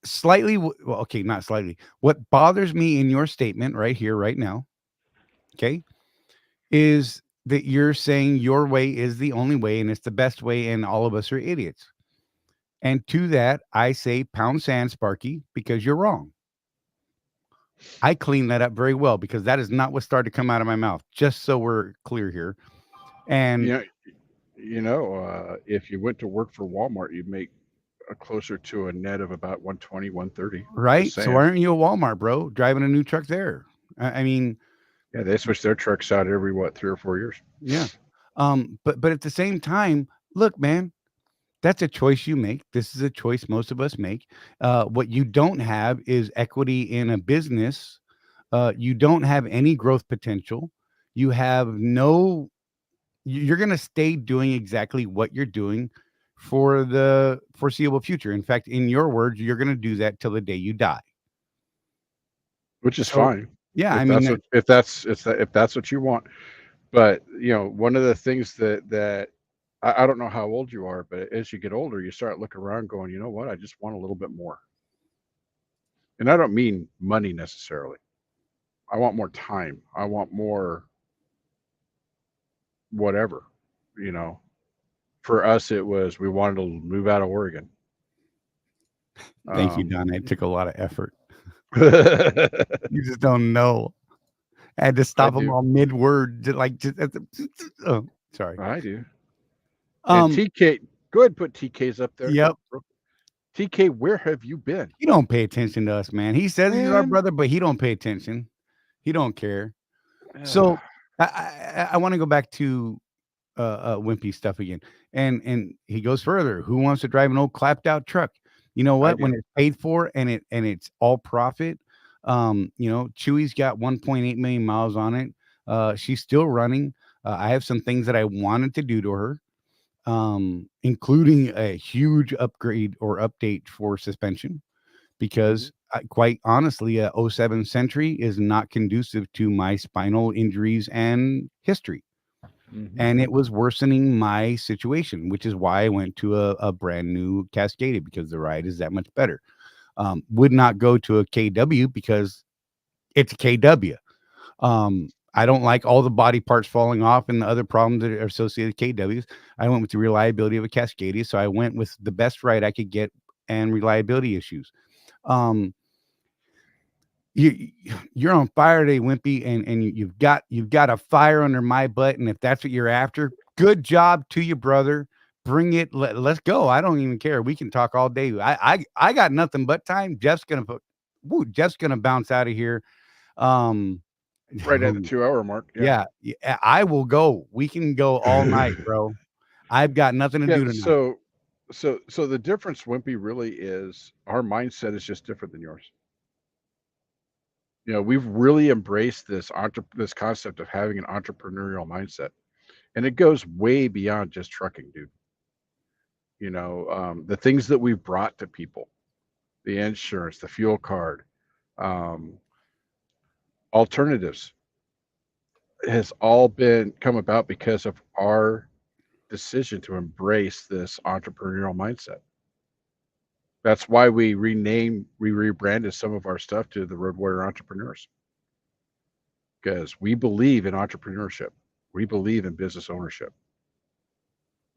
slightly, well, okay, not slightly. What bothers me in your statement right here, right now, okay, is that you're saying your way is the only way and it's the best way, and all of us are idiots. And to that, I say pound sand, Sparky, because you're wrong. I cleaned that up very well because that is not what started to come out of my mouth. Just so we're clear here. And if you went to work for Walmart, you'd make closer to a net of about 120, 130. Right. So why aren't you a Walmart, bro, driving a new truck there? I mean, yeah, they switch their trucks out every 3 or 4 years. Yeah. But at the same time, look, man, that's a choice you make. This is a choice most of us make. What you don't have is equity in a business. You don't have any growth potential. You have no. You're going to stay doing exactly what you're doing for the foreseeable future. In fact, in your words, you're going to do that till the day you die. Which is fine. Yeah, if that's what you want. But one of the things that I don't know how old you are, but as you get older, you start looking around, going, you know what? I just want a little bit more. And I don't mean money necessarily. I want more time. I want more. Whatever, for us, it was we wanted to move out of Oregon. Thank you, Donna. It took a lot of effort. You just don't know. I had to stop them all mid-word. Oh, sorry. I do. And TK, go ahead and put TK's up there. Yep. TK, where have you been? He don't pay attention to us, man. He says he's our brother, but he don't pay attention. He don't care. So I want to go back to Wimpy stuff again. And he goes further. Who wants to drive an old clapped out truck? You know what? When it's paid for and it's all profit, Chewy's got 1.8 million miles on it. She's still running. I have some things that I wanted to do to her, including a huge upgrade or update for suspension, because quite honestly, a 07 Century is not conducive to my spinal injuries and history. And it was worsening my situation, which is why I went to a brand new Cascadia, because the ride is that much better. Would not go to a KW because it's a KW. I don't like all the body parts falling off and the other problems that are associated with KWs. I went with the reliability of a Cascadia, so I went with the best ride I could get and reliability issues. You're on fire today, Wimpy, and you've got a fire under my butt, and if that's what you're after, good job to you, brother. Bring it. Let's go. I don't even care. We can talk all day. I got nothing but time. Jeff's gonna bounce out of here. Right at the 2-hour mark. Yeah, I will go. We can go all night, bro. I've got nothing to do tonight. So the difference, Wimpy, really is our mindset is just different than yours. We've really embraced this concept of having an entrepreneurial mindset, and it goes way beyond just trucking, dude. The things that we've brought to people, the insurance, the fuel card, alternatives, has all come about because of our decision to embrace this entrepreneurial mindset. That's why we rebranded some of our stuff to the Road Warrior Entrepreneurs, because we believe in entrepreneurship. We believe in business ownership.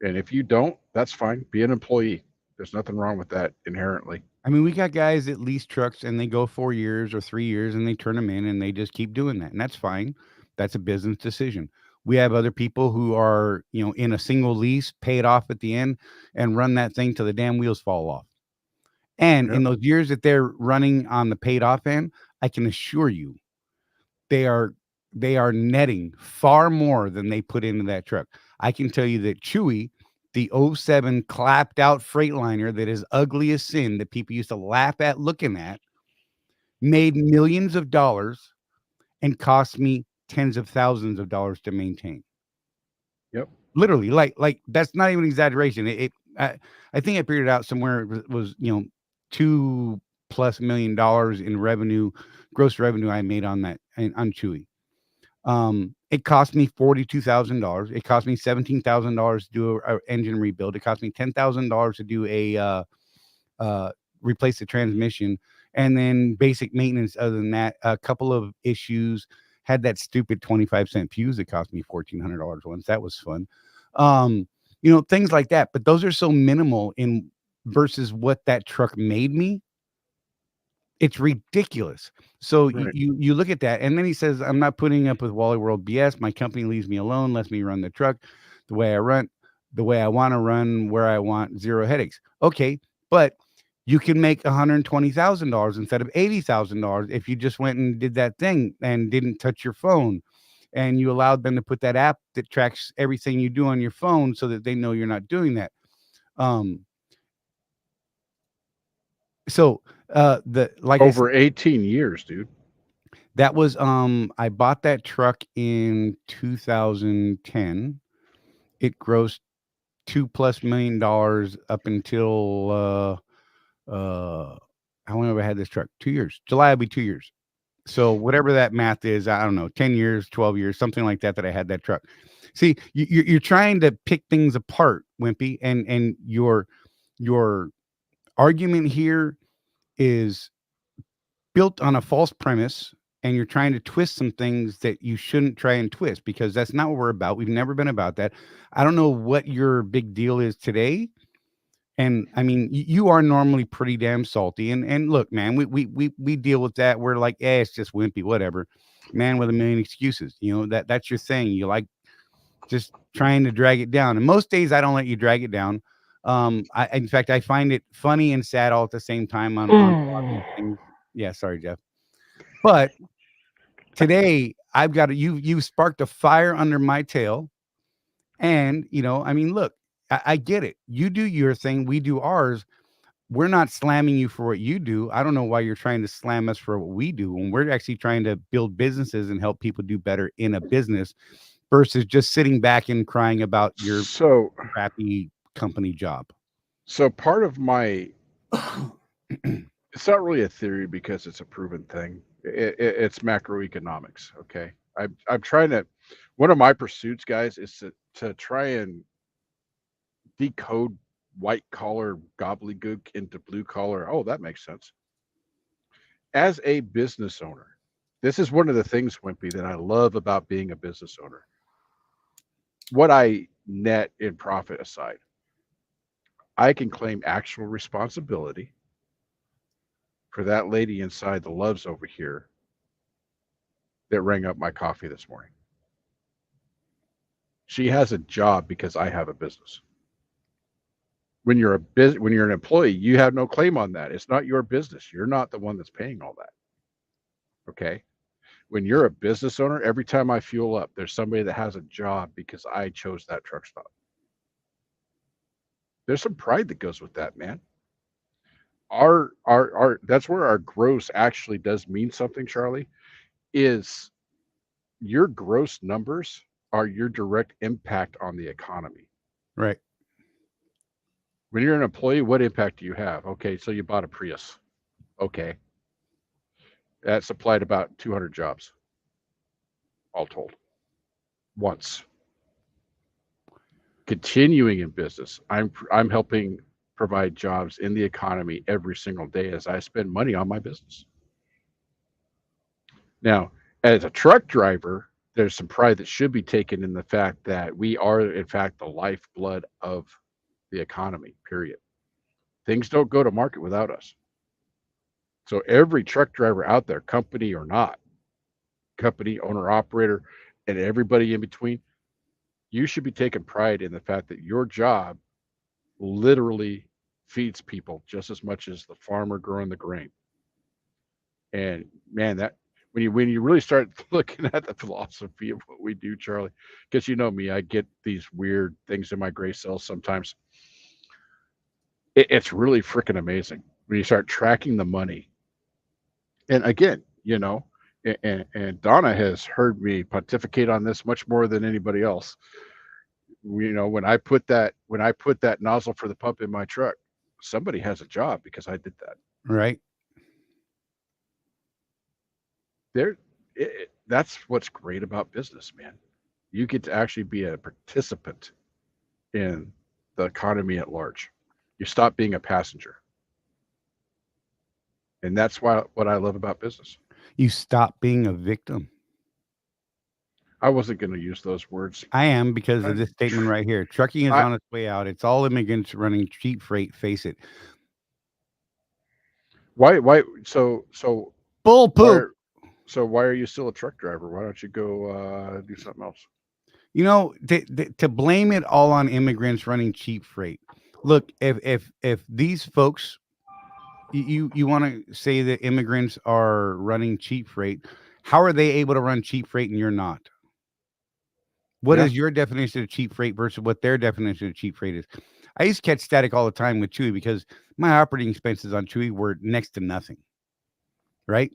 And if you don't, that's fine. Be an employee. There's nothing wrong with that inherently. I mean, we got guys that lease trucks and they go 4 years or 3 years and they turn them in and they just keep doing that. And that's fine. That's a business decision. We have other people who are, in a single lease, pay it off at the end, and run that thing till the damn wheels fall off. And in those years that they're running on the paid off end, I can assure you, they are netting far more than they put into that truck. I can tell you that Chewy, the 07 clapped out Freightliner that is ugly as sin, that people used to laugh at looking at, made millions of dollars and cost me tens of thousands of dollars to maintain. Yep. Literally, like that's not even exaggeration. I think I figured it out somewhere. It was $2+ million in revenue, gross revenue I made on that on Chewy. It cost me $42,000. It cost me $17,000 to do an engine rebuild. It cost me $10,000 to do a replace the transmission, and then basic maintenance. Other than that, a couple of issues. Had that stupid 25-cent fuse that cost me $1,400 once. That was fun. Things like that. But those are so minimal in versus what that truck made me. It's ridiculous. So Right. you look at that, and then he says, I'm not putting up with Wally World BS. My company leaves me alone, lets me run the truck the way I run, the way I want to run, where I want, zero headaches. Okay, but you can make $120,000 instead of $80,000 if you just went and did that thing and didn't touch your phone, and you allowed them to put that app that tracks everything you do on your phone so that they know you're not doing that. So over 18 years, dude. That was I bought that truck in 2010. It grossed $2+ million up until how long have I had this truck? 2 years. July will be 2 years. So whatever that math is, I don't know, 10 years, 12 years, something like that I had that truck. See, you're trying to pick things apart, Wimpy, and your argument here is built on a false premise, and you're trying to twist some things that you shouldn't try and twist, because that's not what we're about. We've never been about that. I don't know what your big deal is today. And I mean, you are normally pretty damn salty. And look, man, we deal with that. We're like, it's just Wimpy, whatever. Man with a million excuses. That's your thing. You like just trying to drag it down. And most days I don't let you drag it down. In fact, I find it funny and sad all at the same time on a lot of these things. Yeah, sorry, Jeff. But today I've got you sparked a fire under my tail. And I mean, look, I get it. You do your thing, we do ours. We're not slamming you for what you do. I don't know why you're trying to slam us for what we do when we're actually trying to build businesses and help people do better in a business versus just sitting back and crying about your crappy company job. So part of my it's not really a theory because it's a proven thing. It's macroeconomics. Okay. I'm trying to, one of my pursuits, guys, is to try and decode white collar gobbledygook into blue collar. Oh, that makes sense. As a business owner, this is one of the things, Wimpy, that I love about being a business owner. What I net in profit aside, I can claim actual responsibility for that lady inside the Loves over here that rang up my coffee this morning. She has a job because I have a business. When you're an employee, you have no claim on that. It's not your business. You're not the one that's paying all that. Okay? When you're a business owner, every time I fuel up, there's somebody that has a job because I chose that truck stop. There's some pride that goes with that, man. Our that's where our gross actually does mean something, Charley, is your gross numbers are your direct impact on the economy. Right. When you're an employee, what impact do you have? Okay, so you bought a Prius. Okay. That supplied about 200 jobs, all told. Once. Continuing in business, I'm helping provide jobs in the economy every single day as I spend money on my business. Now, as a truck driver, there's some pride that should be taken in the fact that we are, in fact, the lifeblood of the economy, period. Things don't go to market without us. So every truck driver out there, company or not, company, owner, operator, and everybody in between, you should be taking pride in the fact that your job literally feeds people just as much as the farmer growing the grain. And man, that when you really start looking at the philosophy of what we do, Charlie, because you know me, I get these weird things in my gray cells sometimes. It's really freaking amazing when you start tracking the money. And again, and Donna has heard me pontificate on this much more than anybody else. When I put that nozzle for the pump in my truck, somebody has a job because I did that. Right. That's what's great about business, man. You get to actually be a participant in the economy at large. You stop being a passenger. And that's what I love about business. You stop being a victim. I wasn't going to use those words. I am, because of this statement right here. Trucking is on its way out. It's all immigrants running cheap freight. Face it. Why? So bull poop. So why are you still a truck driver? Why don't you go do something else? To blame it all on immigrants running cheap freight. Look, if these folks, you want to say that immigrants are running cheap freight, how are they able to run cheap freight and you're not? What is your definition of cheap freight versus what their definition of cheap freight is? I used to catch static all the time with Chewy because my operating expenses on Chewy were next to nothing, right?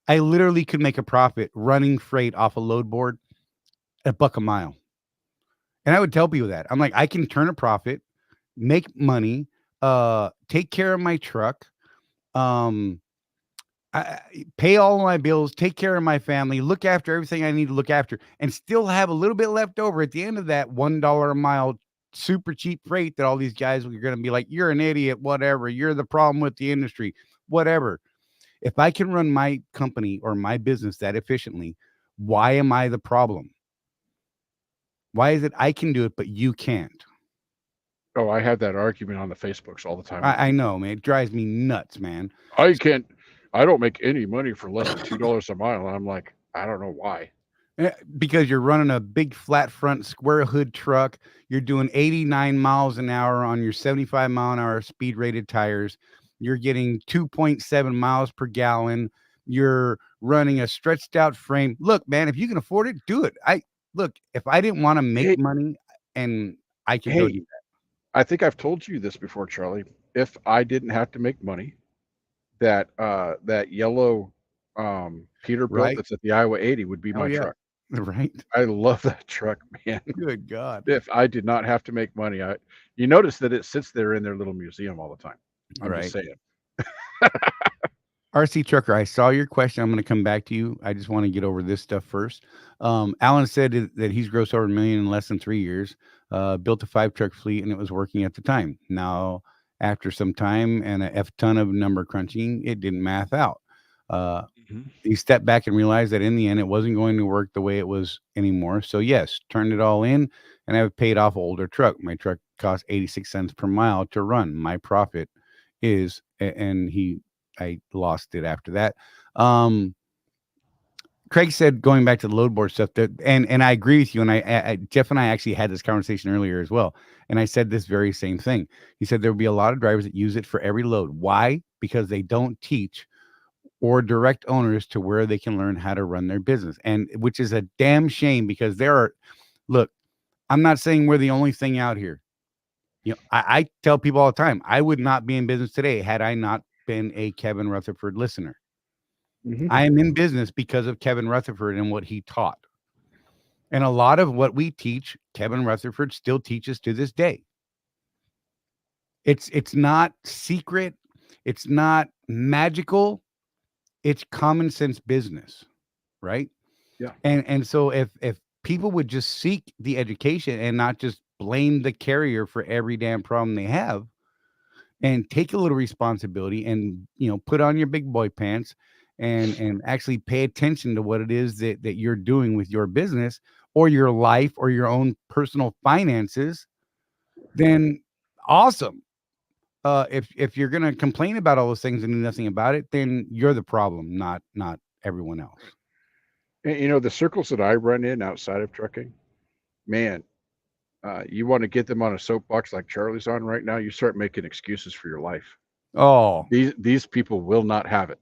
I literally could make a profit running freight off a load board $1 a mile. And I would tell people that. I'm like, I can turn a profit, make money, take care of my truck, I pay all my bills, take care of my family, look after everything I need to look after, and still have a little bit left over at the end of that $1 a mile super cheap freight that all these guys are going to be like, you're an idiot, whatever, you're the problem with the industry, whatever. If I can run my company or my business that efficiently, why am I the problem? Why is it I can do it, but you can't? Oh, I have that argument on the Facebooks all the time. I know, man. It drives me nuts, man. I don't make any money for less than $2 a mile. And I'm like, I don't know why. Because you're running a big flat front square hood truck. You're doing 89 miles an hour on your 75 mile an hour speed rated tires. You're getting 2.7 miles per gallon. You're running a stretched out frame. Look, man, if you can afford it, do it. If I didn't want to make money, and I can go do that. I think I've told you this before, Charlie. If I didn't have to make money, that yellow Peterbilt that's at the Iowa 80 would be my truck. Right. I love that truck, man. Good God. If I did not have to make money, you notice that it sits there in their little museum all the time. I'm just saying. RC Trucker, I saw your question. I'm going to come back to you. I just want to get over this stuff first. Alan said that he's grossed over $1 million in less than 3 years, built a 5-truck fleet, and it was working at the time. Now, after some time and a F ton of number crunching, it didn't math out. He stepped back and realized that in the end, it wasn't going to work the way it was anymore. So yes, turned it all in, and I've paid off an older truck. My truck cost 86 cents per mile to run. My profit is, and I lost it after that. Craig said, going back to the load board stuff, that, and I agree with you. And Jeff and I actually had this conversation earlier as well. And I said this very same thing. He said there will be a lot of drivers that use it for every load. Why? Because they don't teach or direct owners to where they can learn how to run their business. And which is a damn shame, because look, I'm not saying we're the only thing out here. I tell people all the time, I would not be in business today had I not been a Kevin Rutherford listener. I am in business because of Kevin Rutherford and what he taught. And a lot of what we teach, Kevin Rutherford still teaches to this day. It's not secret. It's not magical. It's common sense business, right? Yeah. And so if people would just seek the education and not just blame the carrier for every damn problem they have, and take a little responsibility and, put on your big boy pants and actually pay attention to what it is that you're doing with your business or your life or your own personal finances, then awesome. If you're going to complain about all those things and do nothing about it, then you're the problem, not everyone else. And, the circles that I run in outside of trucking, man, You want to get them on a soapbox like Charlie's on right now, you start making excuses for your life. Oh, These people will not have it.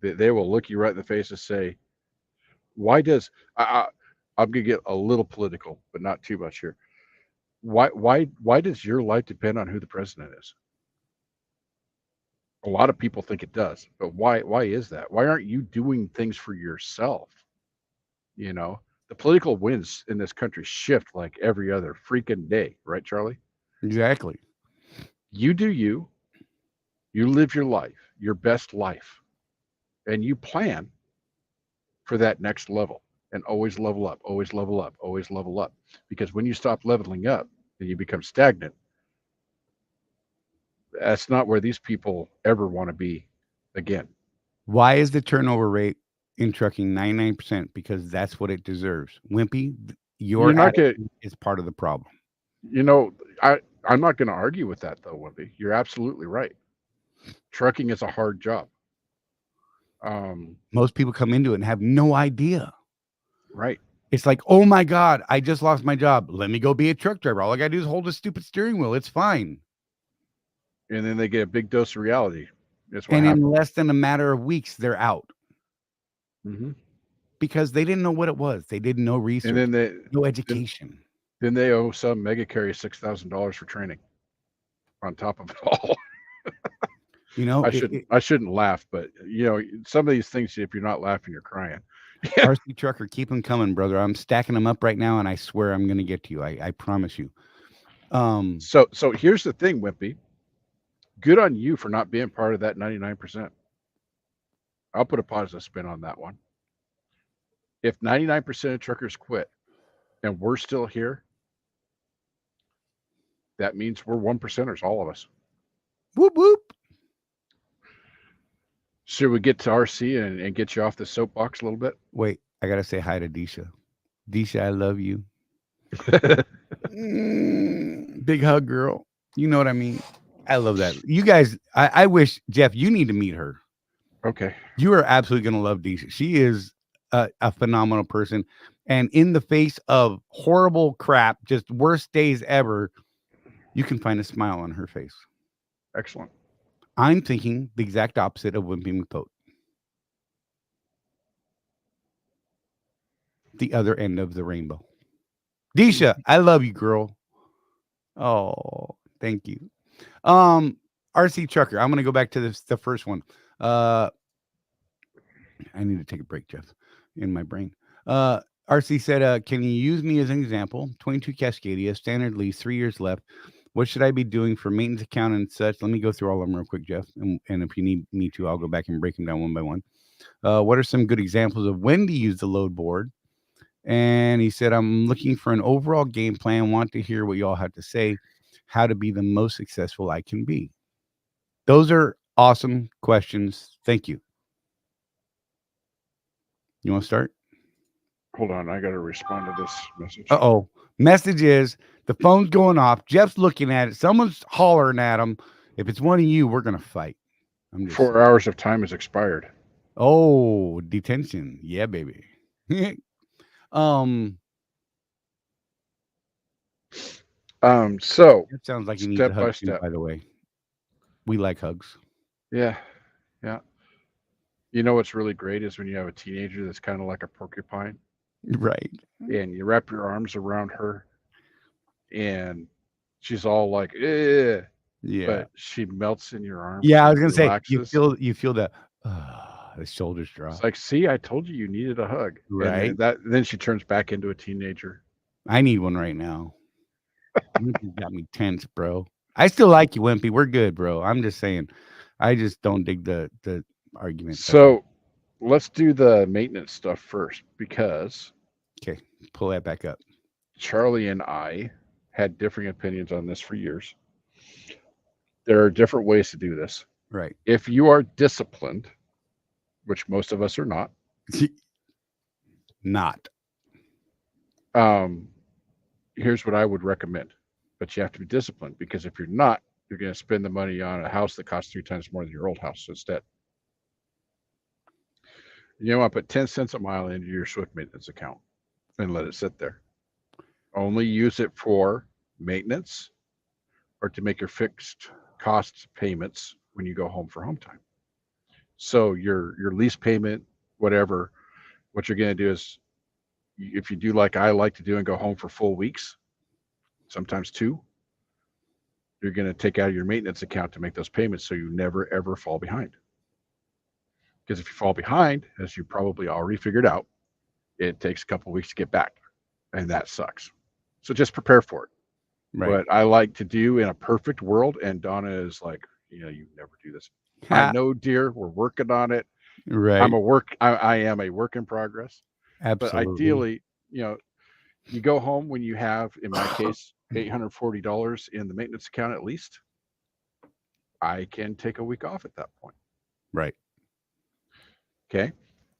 They will look you right in the face and say, "Why does I'm gonna get a little political, but not too much here. Why does your life depend on who the president is?" A lot of people think it does, but why is that? Why aren't you doing things for yourself? You know, the political winds in this country shift like every other freaking day, right, Charlie? exactly. You do you, you live your life, your best life, and you plan for that next level and always level up, always level up, always level up. Because when you stop leveling up and you become stagnant, that's not where these people ever want to be again. Why is the turnover rate in trucking 99%? Because that's what it deserves. Wimpy, your You're not attitude is part of the problem. You know, I'm not going to argue with that though, Wimpy. You're absolutely right. Trucking is a hard job. Most people come into it and have no idea. Right. It's like, oh my God, I just lost my job. Let me go be a truck driver. All I got to do is hold a stupid steering wheel. It's fine. And then they get a big dose of reality. That's what And happens. in less than a matter of weeks, they're out. Mm-hmm. Because they didn't know what it was. They did no research, And then no education. Then they owe some mega carrier $6,000 for training on top of it all. You know, I shouldn't laugh, but you know, some of these things, if you're not laughing, you're crying. RC Trucker, keep them coming, brother. I'm stacking them up right now, and I swear I'm going to get to you. I promise you. So here's the thing, Wimpy. Good on you for not being part of that 99%. I'll put a positive spin on that one. If 99% of truckers quit and we're still here, that means we're 1%ers, all of us. Whoop, whoop. Should we get to RC and get you off the soapbox a little bit? Wait, I got to say hi to Disha. Disha, I love you. Big hug, girl. You know what I mean? I love that. You guys, I wish, Jeff, you need to meet her. Okay. You are absolutely going to love Disha. She is a phenomenal person. And in the face of horrible crap, just worst days ever, you can find a smile on her face. Excellent. I'm thinking the exact opposite of Wimpy McPote. The other end of the rainbow. Disha, I love you, girl. Oh, thank you. RC Trucker, I'm going to go back to the first one. I need to take a break, Jeff, in my brain. RC said, can you use me as an example? 22 Cascadia, standard lease, 3 years left. What should I be doing for maintenance account and such? Let me go through all of them real quick, Jeff. And if you need me to, I'll go back and break them down one by one. What are some good examples of when to use the load board? And he said, I'm looking for an overall game plan. Want to hear what you all have to say, how to be the most successful I can be. Those are awesome questions. Thank you. You want to start? Hold on. I got to respond to this message. Uh-oh. Message is the phone's going off. Jeff's looking at it. Someone's hollering at him. If it's one of you, we're going to fight. 4 hours of time has expired. Oh, detention. Yeah, baby. So it sounds like you need a hug too, by the way. We like hugs. Yeah. Yeah. You know what's really great is when you have a teenager that's kind of like a porcupine. Right. And you wrap your arms around her and she's all like, eh. Yeah. But she melts in your arms. Yeah, I was gonna say you feel the shoulders drop. It's like, see, I told you needed a hug. Right. And then she turns back into a teenager. I need one right now. Wimpy's got me tense, bro. I still like you, Wimpy. We're good, bro. I'm just saying. I just don't dig the argument. So let's do the maintenance stuff first because okay, pull that back up. Charlie and I had differing opinions on this for years. There are different ways to do this. Right. If you are disciplined, which most of us are not. Here's what I would recommend. But you have to be disciplined because if you're not, you're going to spend the money on a house that costs 3 times more than your old house instead. You want to put 10 cents a mile into your Swift maintenance account and let it sit there. Only use it for maintenance or to make your fixed cost payments when you go home for home time. So your lease payment, whatever, what you're going to do is, if you do like I like to do and go home for full weeks, sometimes 2, you're going to take out of your maintenance account to make those payments so you never, ever fall behind. Because if you fall behind, as you probably already figured out, it takes a couple of weeks to get back, and that sucks. So just prepare for it. Right. What I like to do in a perfect world, and Donna is like, you never do this. I know, dear, we're working on it. Right. I am a work in progress. Absolutely. But ideally, you go home when you have, in my case, $840 in the maintenance account at least. I can take a week off at that point. Right. Okay.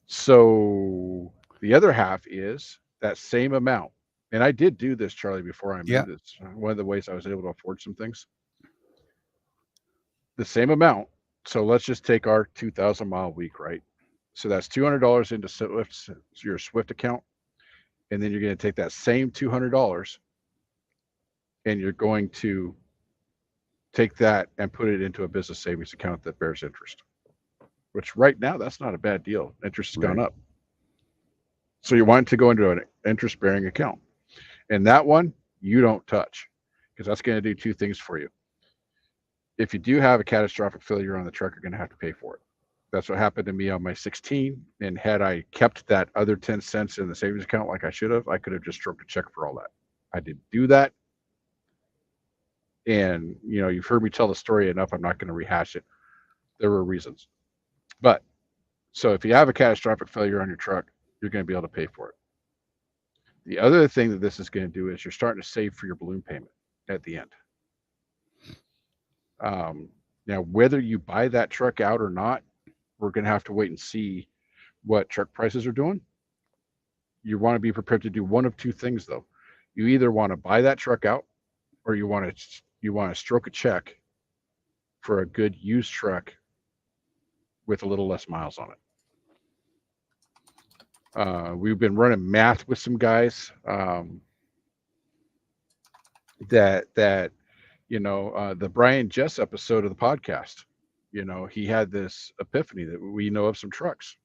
So the other half is that same amount. And I did do this, Charlie, before I moved. It's one of the ways I was able to afford some things. The same amount. So let's just take our 2,000 mile week, right? So that's $200 into your Swift account. And then you're going to take that same $200 and you're going to take that and put it into a business savings account that bears interest, which right now, that's not a bad deal. Interest has gone up. So you want to go into an interest bearing account. And that one, you don't touch, because that's going to do 2 things for you. If you do have a catastrophic failure on the truck, you're going to have to pay for it. That's what happened to me on my 16. And had I kept that other 10 cents in the savings account like I should have, I could have just stroked a check for all that. I didn't do that. And, you've heard me tell the story enough. I'm not going to rehash it. There were reasons. But so if you have a catastrophic failure on your truck, you're going to be able to pay for it. The other thing that this is going to do is you're starting to save for your balloon payment at the end. Now, whether you buy that truck out or not, we're going to have to wait and see what truck prices are doing. You want to be prepared to do one of 2 things, though. You either want to buy that truck out, or you want to stroke a check for a good used truck with a little less miles on it. We've been running math with some guys that the Brian Jess episode of the podcast, he had this epiphany that we know of some trucks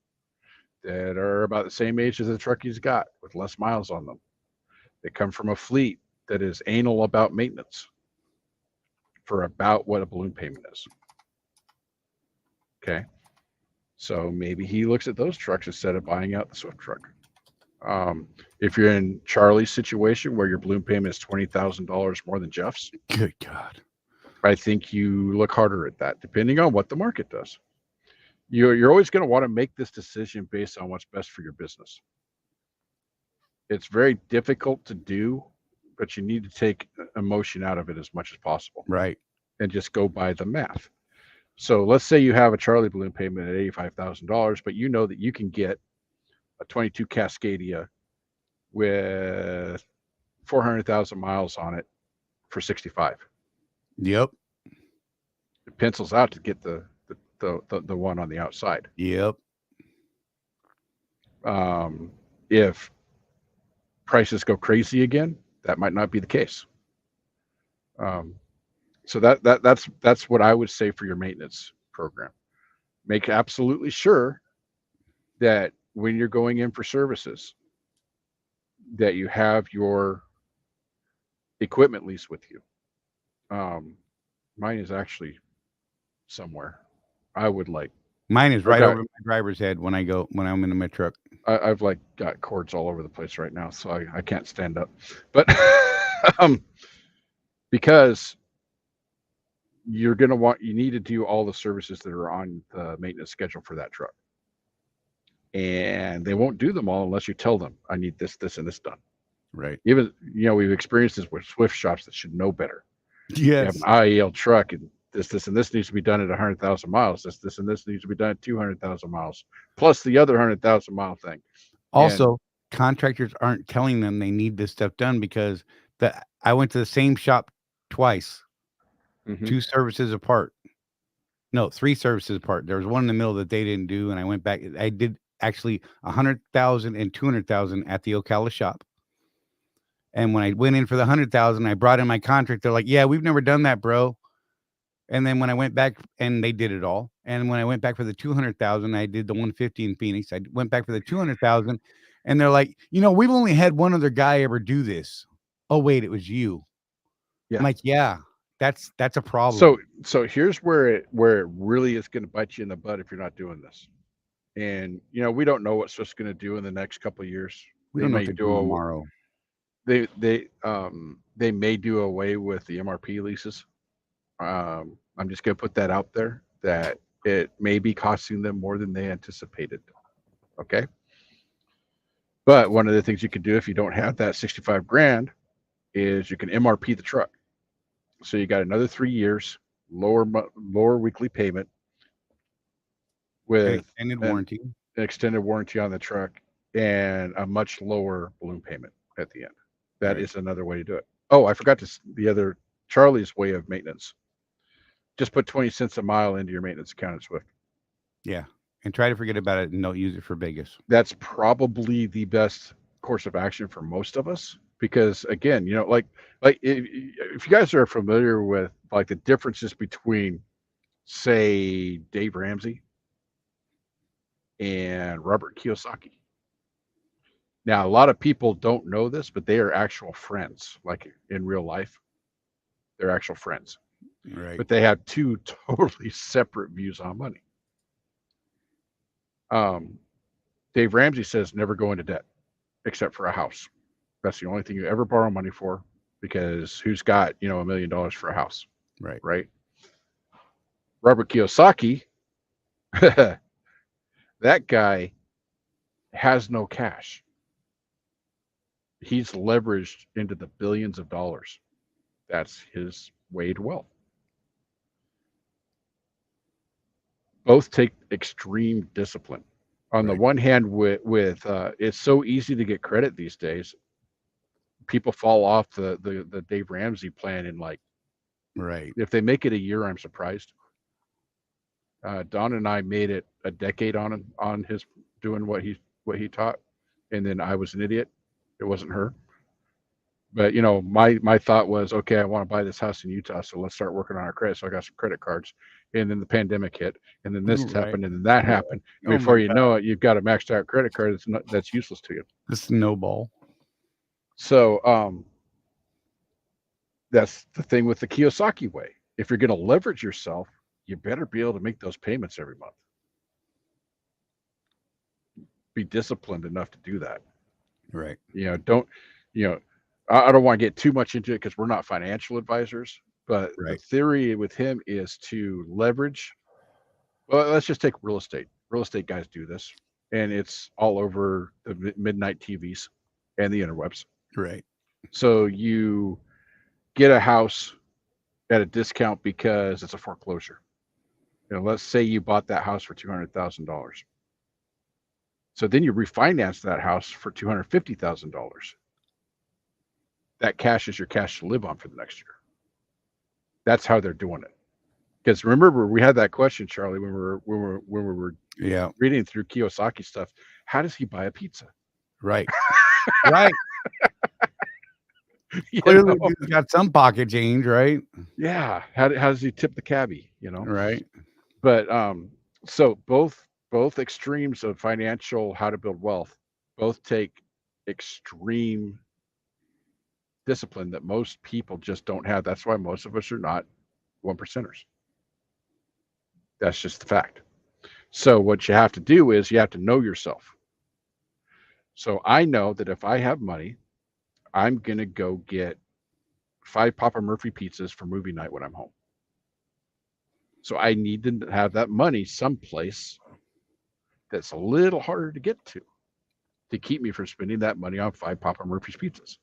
that are about the same age as the truck he's got with less miles on them. They come from a fleet that is anal about maintenance for about what a balloon payment is. Okay. So maybe he looks at those trucks instead of buying out the Swift truck. If you're in Charlie's situation where your balloon payment is $20,000 more than Jeff's, good God, I think you look harder at that, depending on what the market does. You're always going to want to make this decision based on what's best for your business. It's very difficult to do, but you need to take emotion out of it as much as possible. Right. And just go by the math. So let's say you have a Charlie balloon payment at $85,000, but you know that you can get a 22 Cascadia with 400,000 miles on it for 65. Yep. It pencils out to get the one on the outside. Yep. If prices go crazy again, that might not be the case. So that's what I would say for your maintenance program. Make absolutely sure that when you're going in for services, that you have your equipment lease with you. Mine is actually somewhere. Mine is right over my driver's head when I'm in my truck. I've got cords all over the place right now, so I can't stand up. But because you need to do all the services that are on the maintenance schedule for that truck. And they won't do them all unless you tell them, I need this, this, and this done. Right. Even, we've experienced this with Swift shops that should know better. Yes. You have an IEL truck and this, and this needs to be done at 100,000 miles. This, and this needs to be done at 200,000 miles, plus the other 100,000 mile thing. Also, contractors aren't telling them they need this stuff done because I went to the same shop twice, 2 services apart. No, 3 services apart. There was one in the middle that they didn't do, and I went back. I did actually 100,000 and 200,000 at the Ocala shop. And when I went in for the 100,000, I brought in my contract. They're like, yeah, we've never done that, bro. And then when I went back, and they did it all. And when I went back for the 200,000, I did the 150 in Phoenix. I went back for the 200,000, and they're like, we've only had one other guy ever do this. Oh wait, it was you. Yeah. I'm like, yeah, that's a problem. So here's where it really is going to bite you in the butt if you're not doing this. And we don't know what Swift's going to do in the next couple of years. We don't know what they do tomorrow. They may do away with the MRP leases. I'm just going to put that out there, that it may be costing them more than they anticipated. Okay. But one of the things you could do if you don't have that 65 grand is you can MRP the truck. So you got another 3 years, lower weekly payment with an extended warranty on the truck, and a much lower balloon payment at the end. That is another way to do it. Oh, I forgot the other Charley's way of maintenance. Just put 20 cents a mile into your maintenance account at Swift. Yeah. And try to forget about it and don't use it for Vegas. That's probably the best course of action for most of us, because again, like if you guys are familiar with like the differences between, say, Dave Ramsey and Robert Kiyosaki. Now, a lot of people don't know this, but they are actual friends, like in real life. They're actual friends. Right. But they have two totally separate views on money. Dave Ramsey says never go into debt except for a house. That's the only thing you ever borrow money for, because who's got, $1 million for a house? Right. Right. Robert Kiyosaki, that guy has no cash. He's leveraged into the billions of dollars. That's his way to wealth. Both take extreme discipline. On the one hand, with it's so easy to get credit these days. People fall off the Dave Ramsey plan in if they make it a year, I'm surprised. Don and I made it a decade on his doing what he taught, and then I was an idiot. It wasn't her. But my thought was, okay, I want to buy this house in Utah, so let's start working on our credit. So I got some credit cards, and then the pandemic hit, and then this happened, and then that happened. And before you know it, you've got a maxed out credit card that's useless to you. The snowball. So that's the thing with the Kiyosaki way. If you're going to leverage yourself, you better be able to make those payments every month. Be disciplined enough to do that. Right. I don't want to get too much into it because we're not financial advisors, but the theory with him is to leverage. Well, let's just take real estate. Real estate guys do this, and it's all over the midnight TVs and the interwebs. Right. So you get a house at a discount because it's a foreclosure. Let's say you bought that house for $200,000. So then you refinance that house for $250,000. That cash is your cash to live on for the next year. That's how they're doing it. Because remember, we had that question, Charley, when we were reading through Kiyosaki stuff. How does he buy a pizza? Right. Right. Clearly, he's got some pocket change, right? Yeah. How does he tip the cabbie? Right. But so both extremes of financial how to build wealth both take extreme discipline that most people just don't have. That's why most of us are not 1%ers. That's just the fact. So what you have to do is you have to know yourself. So I know that if I have money, I'm going to go get 5 Papa Murphy pizzas for movie night when I'm home. So I need to have that money someplace that's a little harder to get to keep me from spending that money on 5 Papa Murphy's pizzas.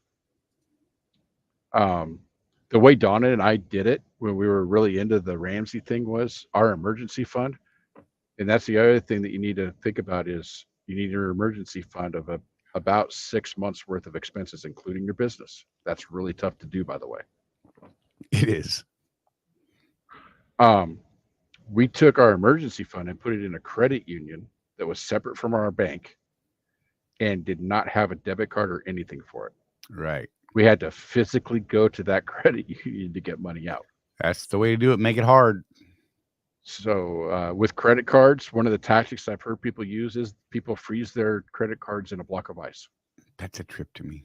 The way Donna and I did it when we were really into the Ramsey thing was our emergency fund. And that's the other thing that you need to think about is you need your emergency fund of about 6 months worth of expenses, including your business. That's really tough to do, by the way. It is. We took our emergency fund and put it in a credit union that was separate from our bank and did not have a debit card or anything for it. Right. We had to physically go to that credit union to get money out. That's the way to do it. Make it hard. So with credit cards, one of the tactics I've heard people use is people freeze their credit cards in a block of ice. That's a trip to me.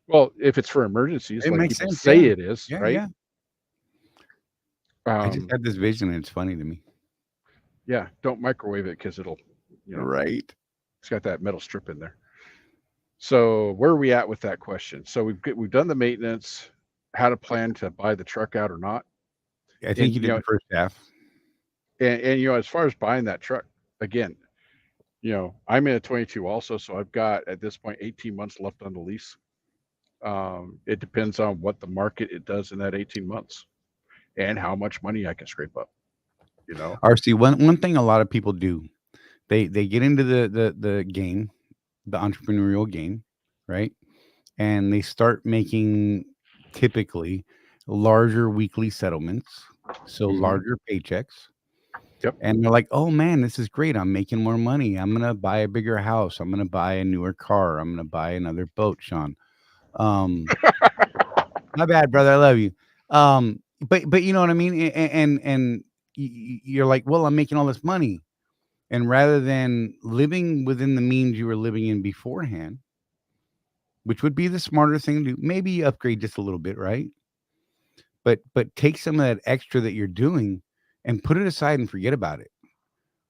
Well, if it's for emergencies, It like makes people sense, say yeah. it is, Yeah, right? yeah. I just had this vision, and it's funny to me. Yeah, don't microwave it because it'll, right. It's got that metal strip in there. So where are we at with that question? So we've done the maintenance, how to plan to buy the truck out or not. I think you did the first half. And as far as buying that truck, again, I'm in a 22 also, so I've got at this point 18 months left on the lease. It depends on what the market it does in that 18 months and how much money I can scrape up. RC, one thing a lot of people do, they get into the game, the entrepreneurial game, right? And they start making typically larger weekly settlements, so larger paychecks. Yep. And they're like, oh man, this is great. I'm making more money. I'm gonna buy a bigger house. I'm gonna buy a newer car. I'm gonna buy another boat, Sean. My bad, brother. I love you. But you know what I mean? And you're like, well, I'm making all this money. And rather than living within the means you were living in beforehand, which would be the smarter thing to do, maybe upgrade just a little bit, right? But take some of that extra that you're doing and put it aside and forget about it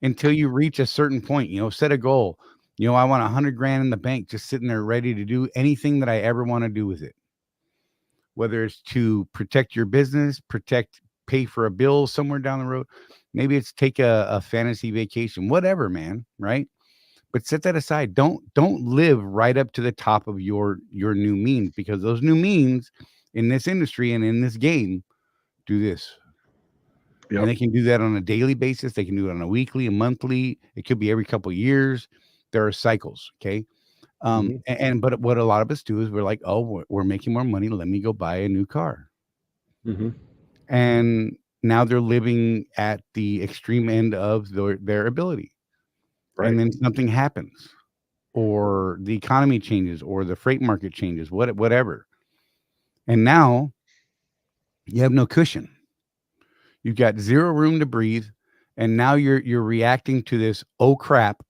until you reach a certain point. Set a goal. I want 100 grand in the bank, just sitting there ready to do anything that I ever want to do with it. Whether it's to protect your business, pay for a bill somewhere down the road. Maybe it's take a fantasy vacation, whatever, man. Right. But set that aside. Don't live right up to the top of your new means, because those new means in this industry and in this game do this. Yep. And they can do that on a daily basis. They can do it on a weekly, a monthly. It could be every couple of years. There are cycles. Okay. But what a lot of us do is we're like, oh, we're making more money. Let me go buy a new car. And now they're living at the extreme end of their ability. Right. And then something happens, or the economy changes, or the freight market changes, whatever. And now you have no cushion. You've got zero room to breathe. And now you're reacting to this, oh crap,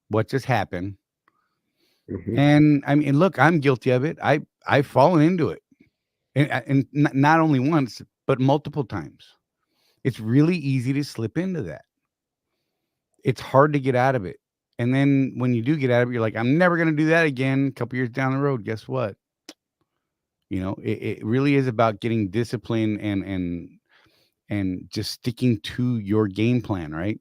what just happened? And I mean, look, I'm guilty of it. I've fallen into it. And not only once, but multiple times. It's really easy to slip into that. It's hard to get out of it. And then when you do get out of it, you're like, I'm never going to do that again. A couple years down the road, guess what? It really is about getting discipline and just sticking to your game plan, right?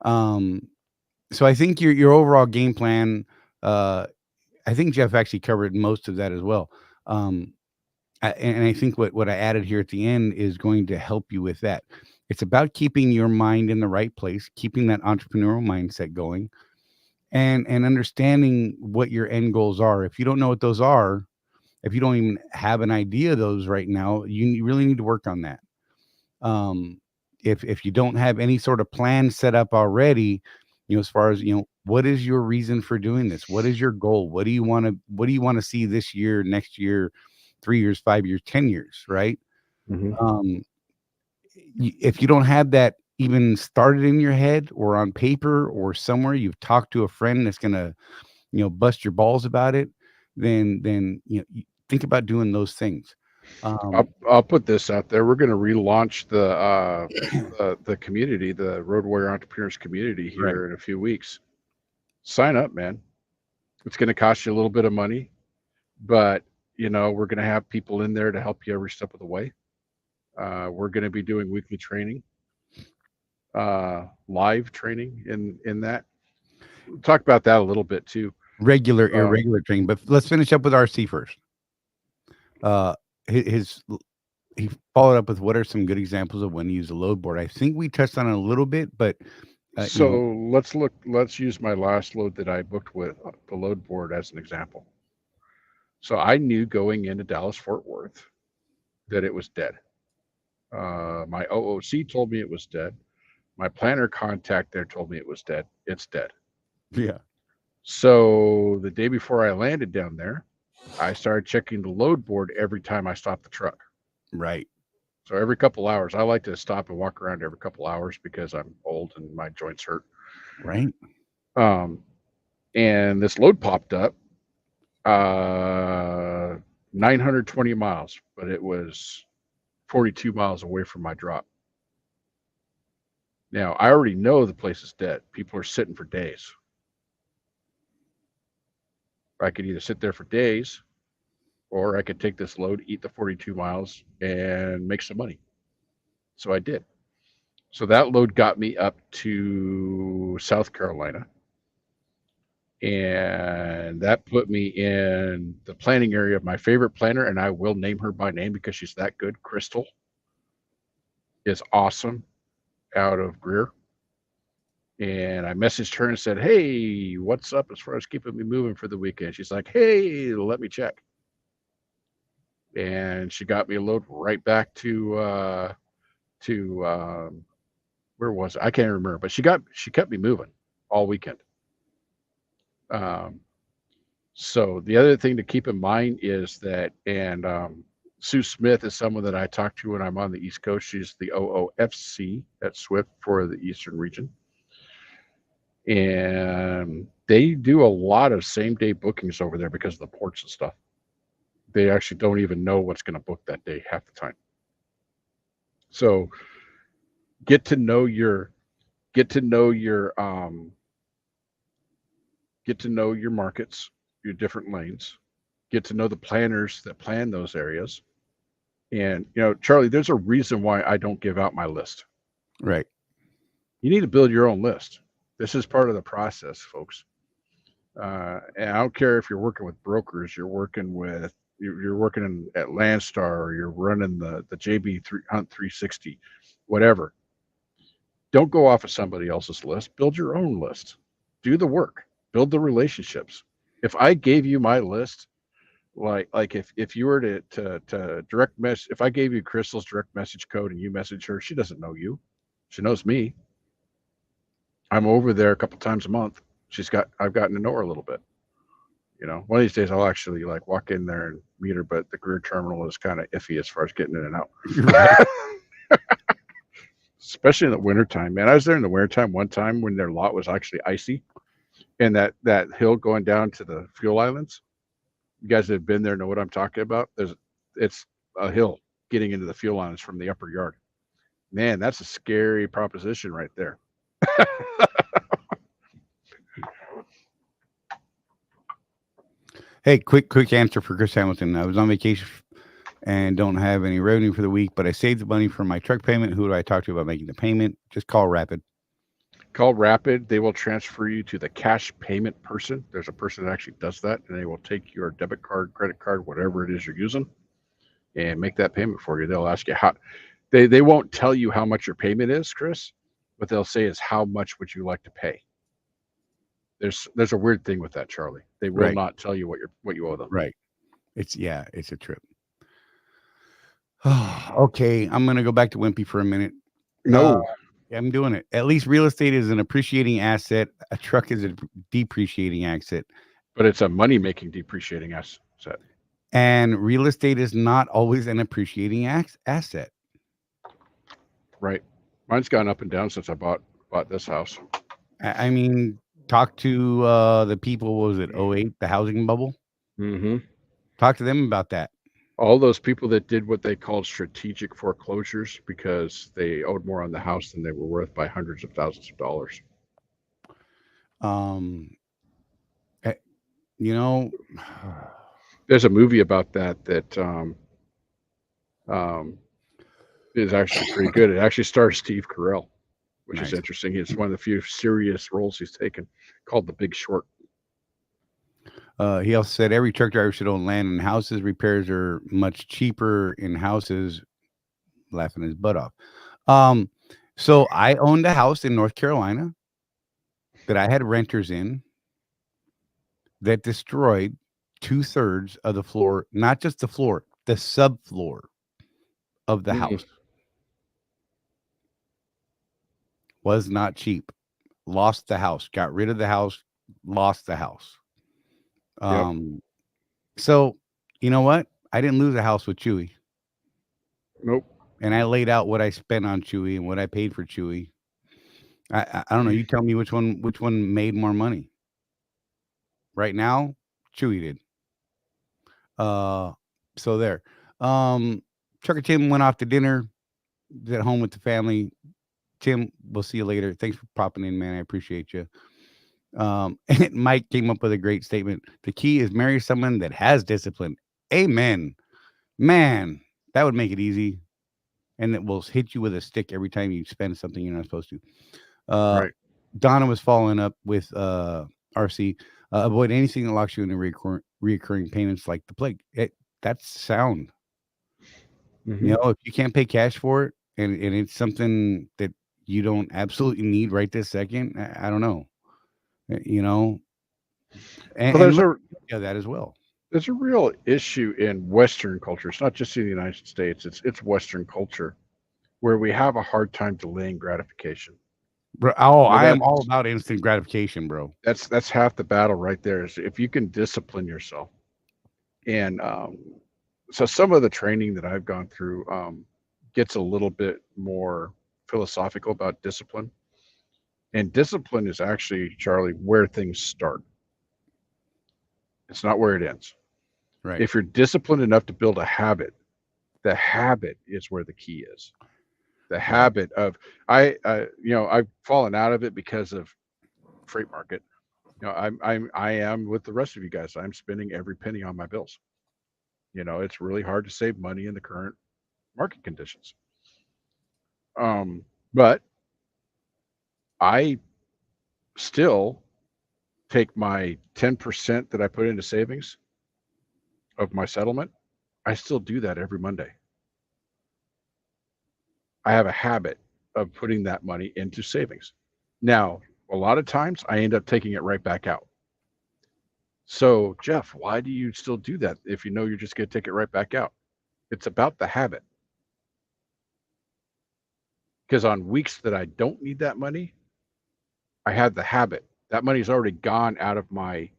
So I think your overall game plan, I think Jeff actually covered most of that as well. And I think what I added here at the end is going to help you with that. It's about keeping your mind in the right place, keeping that entrepreneurial mindset going, and understanding what your end goals are. If you don't know what those are, if you don't even have an idea of those right now, you really need to work on that. If you don't have any sort of plan set up already, as far as, what is your reason for doing this? What is your goal? What do you want to see this year, next year, 3 years, 5 years, 10 years, right? If you don't have that even started in your head or on paper or somewhere, you've talked to a friend that's going to, bust your balls about it, then you think about doing those things. I'll put this out there. We're going to relaunch the community, the Road Warrior Entrepreneurs community here in a few weeks. Sign up, man. It's going to cost you a little bit of money, but we're going to have people in there to help you every step of the way. We're going to be doing weekly training, live training in that. We'll talk about that a little bit too. Regular, irregular training, but let's finish up with RC first. He followed up with what are some good examples of when to use a load board. I think we touched on it a little bit, but let's use my last load that I booked with the load board as an example. So I knew going into Dallas Fort Worth that it was dead. My OOC told me it was dead. My planner contact there told me it was dead. It's dead. Yeah. So the day before I landed down there, I started checking the load board every time I stopped the truck. Right. So every couple hours, I like to stop and walk around every couple hours because I'm old and my joints hurt. Right. And this load popped up, 920 miles, but it was 42 miles away from my drop. Now, I already know the place is dead. People are sitting for days. I could either sit there for days, or I could take this load, eat the 42 miles, and make some money. So I did. So that load got me up to South Carolina. And that put me in the planning area of my favorite planner, and I will name her by name because she's that good. Crystal is awesome out of Greer. And I messaged her and said, hey, what's up as far as keeping me moving for the weekend? She's like, hey, let me check. And she got me a load right back to where was it? I can't remember, but she kept me moving all weekend. So the other thing to keep in mind is that, and Sue Smith is someone that I talk to when I'm on the East Coast. She's the OOFC at Swift for the Eastern region. And they do a lot of same day bookings over there because of the ports and stuff. They actually don't even know what's going to book that day half the time. So get to know your markets, your different lanes, get to know the planners that plan those areas. And, Charlie, there's a reason why I don't give out my list. Right. You need to build your own list. This is part of the process, folks. And I don't care if you're working with brokers, you're working at Landstar, or you're running the JB Hunt 360, whatever. Don't go off of somebody else's list. Build your own list. Do the work. Build the relationships. If I gave you my list, like if you were to direct message, if I gave you Crystal's direct message code and you message her, she doesn't know you. She knows me. I'm over there a couple times a month. I've gotten to know her a little bit. One of these days I'll actually walk in there and meet her, but the Greer terminal is kind of iffy as far as getting in and out. Especially in the wintertime, man. I was there in the wintertime one time when their lot was actually icy. And that hill going down to the fuel islands, you guys that have been there know what I'm talking about. It's a hill getting into the fuel islands from the upper yard. Man, that's a scary proposition right there. Hey, quick answer for Chris Hamilton. I was on vacation and don't have any revenue for the week, but I saved the money for my truck payment. Who do I talk to about making the payment? Just call Rapid. Call Rapid. They will transfer you to the cash payment person. There's a person that actually does that, and they will take your debit card, credit card, whatever it is you're using, and make that payment for you. They'll ask you how. They won't tell you how much your payment is, Chris. What they'll say is, how much would you like to pay? There's a weird thing with that, Charlie. They will not tell you what you owe them. Right. It's a trip. Okay, I'm gonna go back to Wimpy for a minute. No. I'm doing it. At least real estate is an appreciating asset. A truck is a depreciating asset. But it's a money-making depreciating asset. And real estate is not always an appreciating asset. Right. Mine's gone up and down since I bought this house. I mean, talk to the people, what was it, 08, the housing bubble? Mm-hmm. Talk to them about that. All those people that did what they called strategic foreclosures because they owed more on the house than they were worth by hundreds of thousands of dollars. There's a movie about that is actually pretty good. It actually stars Steve Carell, which is interesting. It's one of the few serious roles he's taken, called The Big Short. He also said every truck driver should own land and houses. Repairs are much cheaper in houses. Laughing his butt off. So I owned a house in North Carolina that I had renters in that destroyed 2/3 of the floor, not just the floor, the subfloor of the house. Was not cheap. Lost the house. Got rid of the house. Lost the house. So, you know what? I didn't lose a house with Chewy. Nope. And I laid out what I spent on Chewy and what I paid for Chewy. I don't know. You tell me which one made more money. Right now, Chewy did. So there. Trucker Tim went off to dinner. He's at home with the family. Tim, we'll see you later. Thanks for popping in, man. I appreciate you. And Mike came up with a great statement. The key is marry someone that has discipline. Amen. Man, that would make it easy. And it will hit you with a stick every time you spend something you're not supposed to. Right. Donna was following up with RC. Avoid anything that locks you into reoccurring payments like the plague. That's sound. Mm-hmm. You know, if you can't pay cash for it and it's something that you don't absolutely need right this second, I don't know. You know, and that as well. There's a real issue in Western culture. It's not just in the United States. It's Western culture where we have a hard time delaying gratification. Bro, I am all about instant gratification, bro. That's half the battle right there. Is if you can discipline yourself. And so some of the training that I've gone through gets a little bit more philosophical about discipline. And discipline is actually, Charlie, where things start. It's not where it ends. Right. If you're disciplined enough to build a habit, the habit is where the key is. The habit of I've fallen out of it because of freight market. You know, I am with the rest of you guys. I'm spending every penny on my bills. You know, it's really hard to save money in the current market conditions. But I still take my 10% that I put into savings of my settlement. I still do that every Monday. I have a habit of putting that money into savings. Now, a lot of times I end up taking it right back out. So, Jeff, why do you still do that if you know you're just going to take it right back out? It's about the habit. Because on weeks that I don't need that money, I had the habit. That money's already gone out of my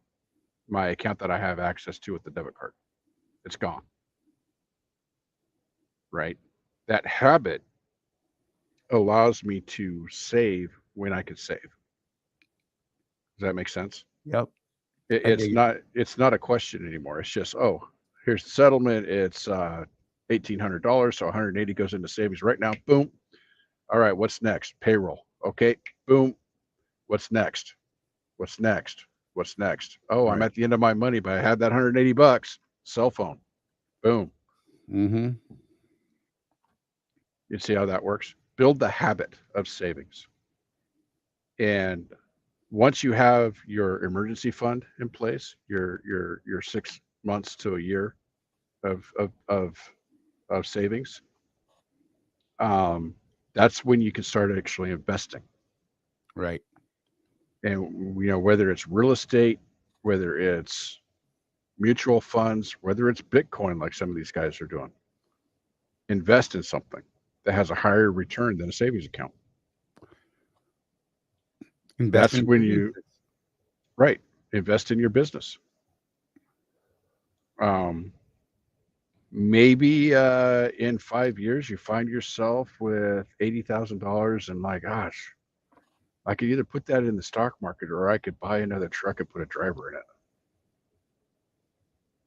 account that I have access to with the debit card. It's gone. Right? That habit allows me to save when I can save. Does that make sense? Yep. It's not a question anymore. It's just, here's the settlement. It's $1,800, so 180 goes into savings right now. Boom. All right, what's next? Payroll. Okay. Boom. What's next? What's next? What's next? Oh, right. I'm at the end of my money, but I had that $180. Cell phone. Boom. Mm-hmm. You see how that works? Build the habit of savings. And once you have your emergency fund in place, your 6 months to a year of savings, that's when you can start actually investing. Right. And whether it's real estate, whether it's mutual funds, whether it's Bitcoin, like some of these guys are doing, invest in something that has a higher return than a savings account. That's when you, right, invest in your business. Maybe in 5 years, you find yourself with $80,000 and my gosh, I could either put that in the stock market or I could buy another truck and put a driver in it.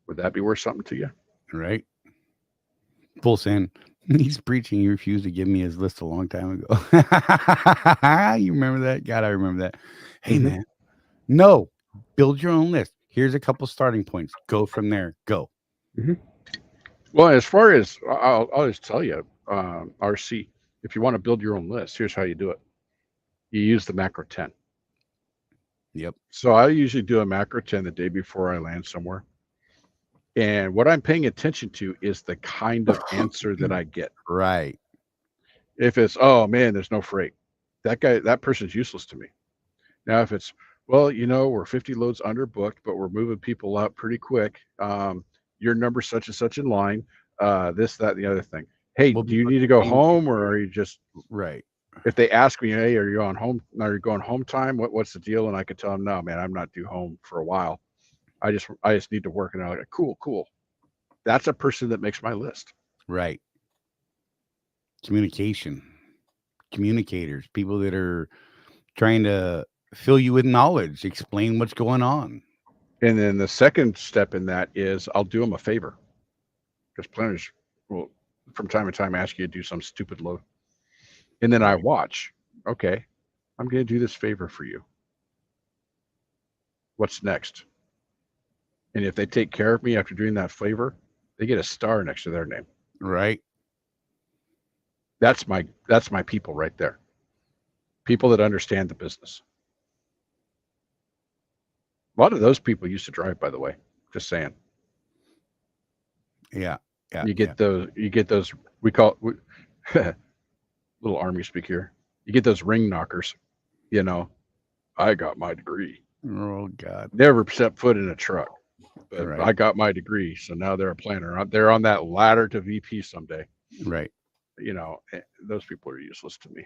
Would that be worth something to you? Right. Full send. He's preaching. He refused to give me his list a long time ago. You remember that? God, I remember that. Hey, man. No. Build your own list. Here's a couple starting points. Go from there. Go. Mm-hmm. Well, as far as, I'll just tell you, RC, if you want to build your own list, here's how you do it. You use the macro 10. Yep. So I usually do a macro 10 the day before I land somewhere. And what I'm paying attention to is the kind of answer that I get. Right. If it's, oh man, there's no freight, that person's useless to me. Now, if it's, well, we're 50 loads under booked, but we're moving people out pretty quick. Your number such and such in line, this, that, and the other thing. Hey, do you need to go home or are you just right? If they ask me, hey, are you going home time? What's the deal? And I could tell them, no, man, I'm not due home for a while. I just need to work. And I'm like, cool. That's a person that makes my list. Right. Communication, communicators, people that are trying to fill you with knowledge, explain what's going on. And then the second step in that is I'll do them a favor, because planners will from time to time ask you to do some stupid load. And then I watch, okay, I'm going to do this favor for you. What's next? And if they take care of me after doing that favor, they get a star next to their name. Right. That's my people right there. People that understand the business. A lot of those people used to drive, by the way. Just saying. Yeah. You get those. We call it little army speak here. You get those ring knockers. You know, I got my degree. Oh God. Never set foot in a truck, but Right. I got my degree, so now they're a planner. They're on that ladder to VP someday. Right. You know, those people are useless to me.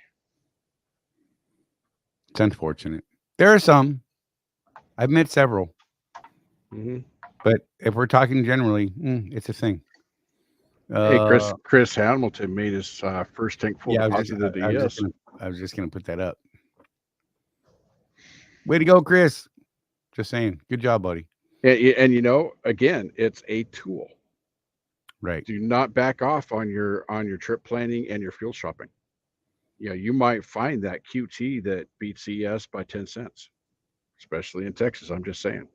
It's unfortunate. There are some. I've met several. Mm-hmm. But if we're talking generally, it's a thing. Hey, Chris Hamilton made his first tank full deposit of the ES. I was just going to put that up. Way to go, Chris. Just saying. Good job, buddy. And you know, again, it's a tool. Right. Do not back off on your trip planning and your fuel shopping. You know, you might find that QT that beats ES by 10 cents, especially in Texas. I'm just saying.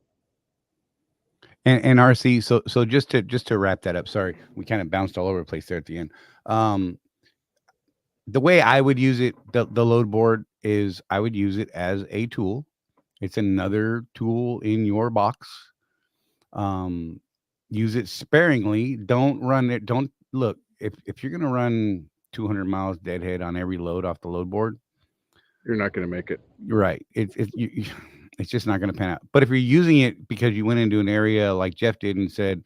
And RC, so just to wrap that up, sorry, we kind of bounced all over the place there at the end. The way I would use it, the load board is I would use it as a tool. It's another tool in your box. Use it sparingly. Don't run it. Don't look, if you're gonna run 200 miles deadhead on every load off the load board, you're not going to make it. Right. It's just not going to pan out. But if you're using it because you went into an area like Jeff did and said,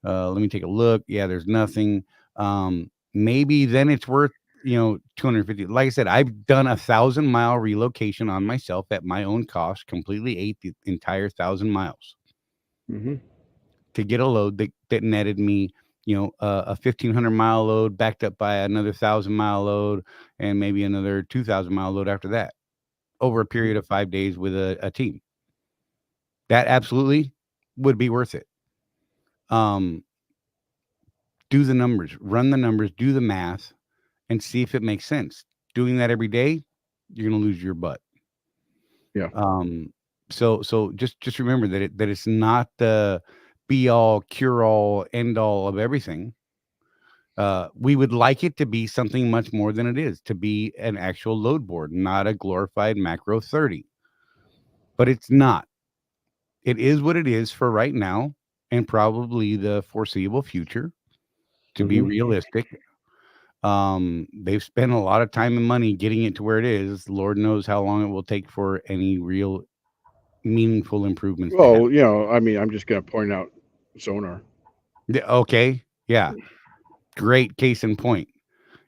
let me take a look. Yeah, there's nothing. Maybe then it's worth, 250. Like I said, I've done 1,000-mile relocation on myself at my own cost, completely ate the entire 1,000 miles to get a load that netted me, a 1,500-mile load backed up by another 1,000-mile load and maybe another 2,000-mile load after that, over a period of 5 days with a team. That absolutely would be worth it. Do the numbers, run the numbers, do the math, and see if it makes sense. Doing that every day, you're going to lose your butt. Yeah. So just remember that it's not the be all, cure all, end all of everything. We would like it to be something much more than it is, to be an actual load board, not a glorified macro 30. But it's not. It is what it is for right now and probably the foreseeable future, to be realistic. They've spent a lot of time and money getting it to where it is. Lord knows how long it will take for any real meaningful improvements. Well, I'm just going to point out Sonar. Okay. Yeah. Great case in point.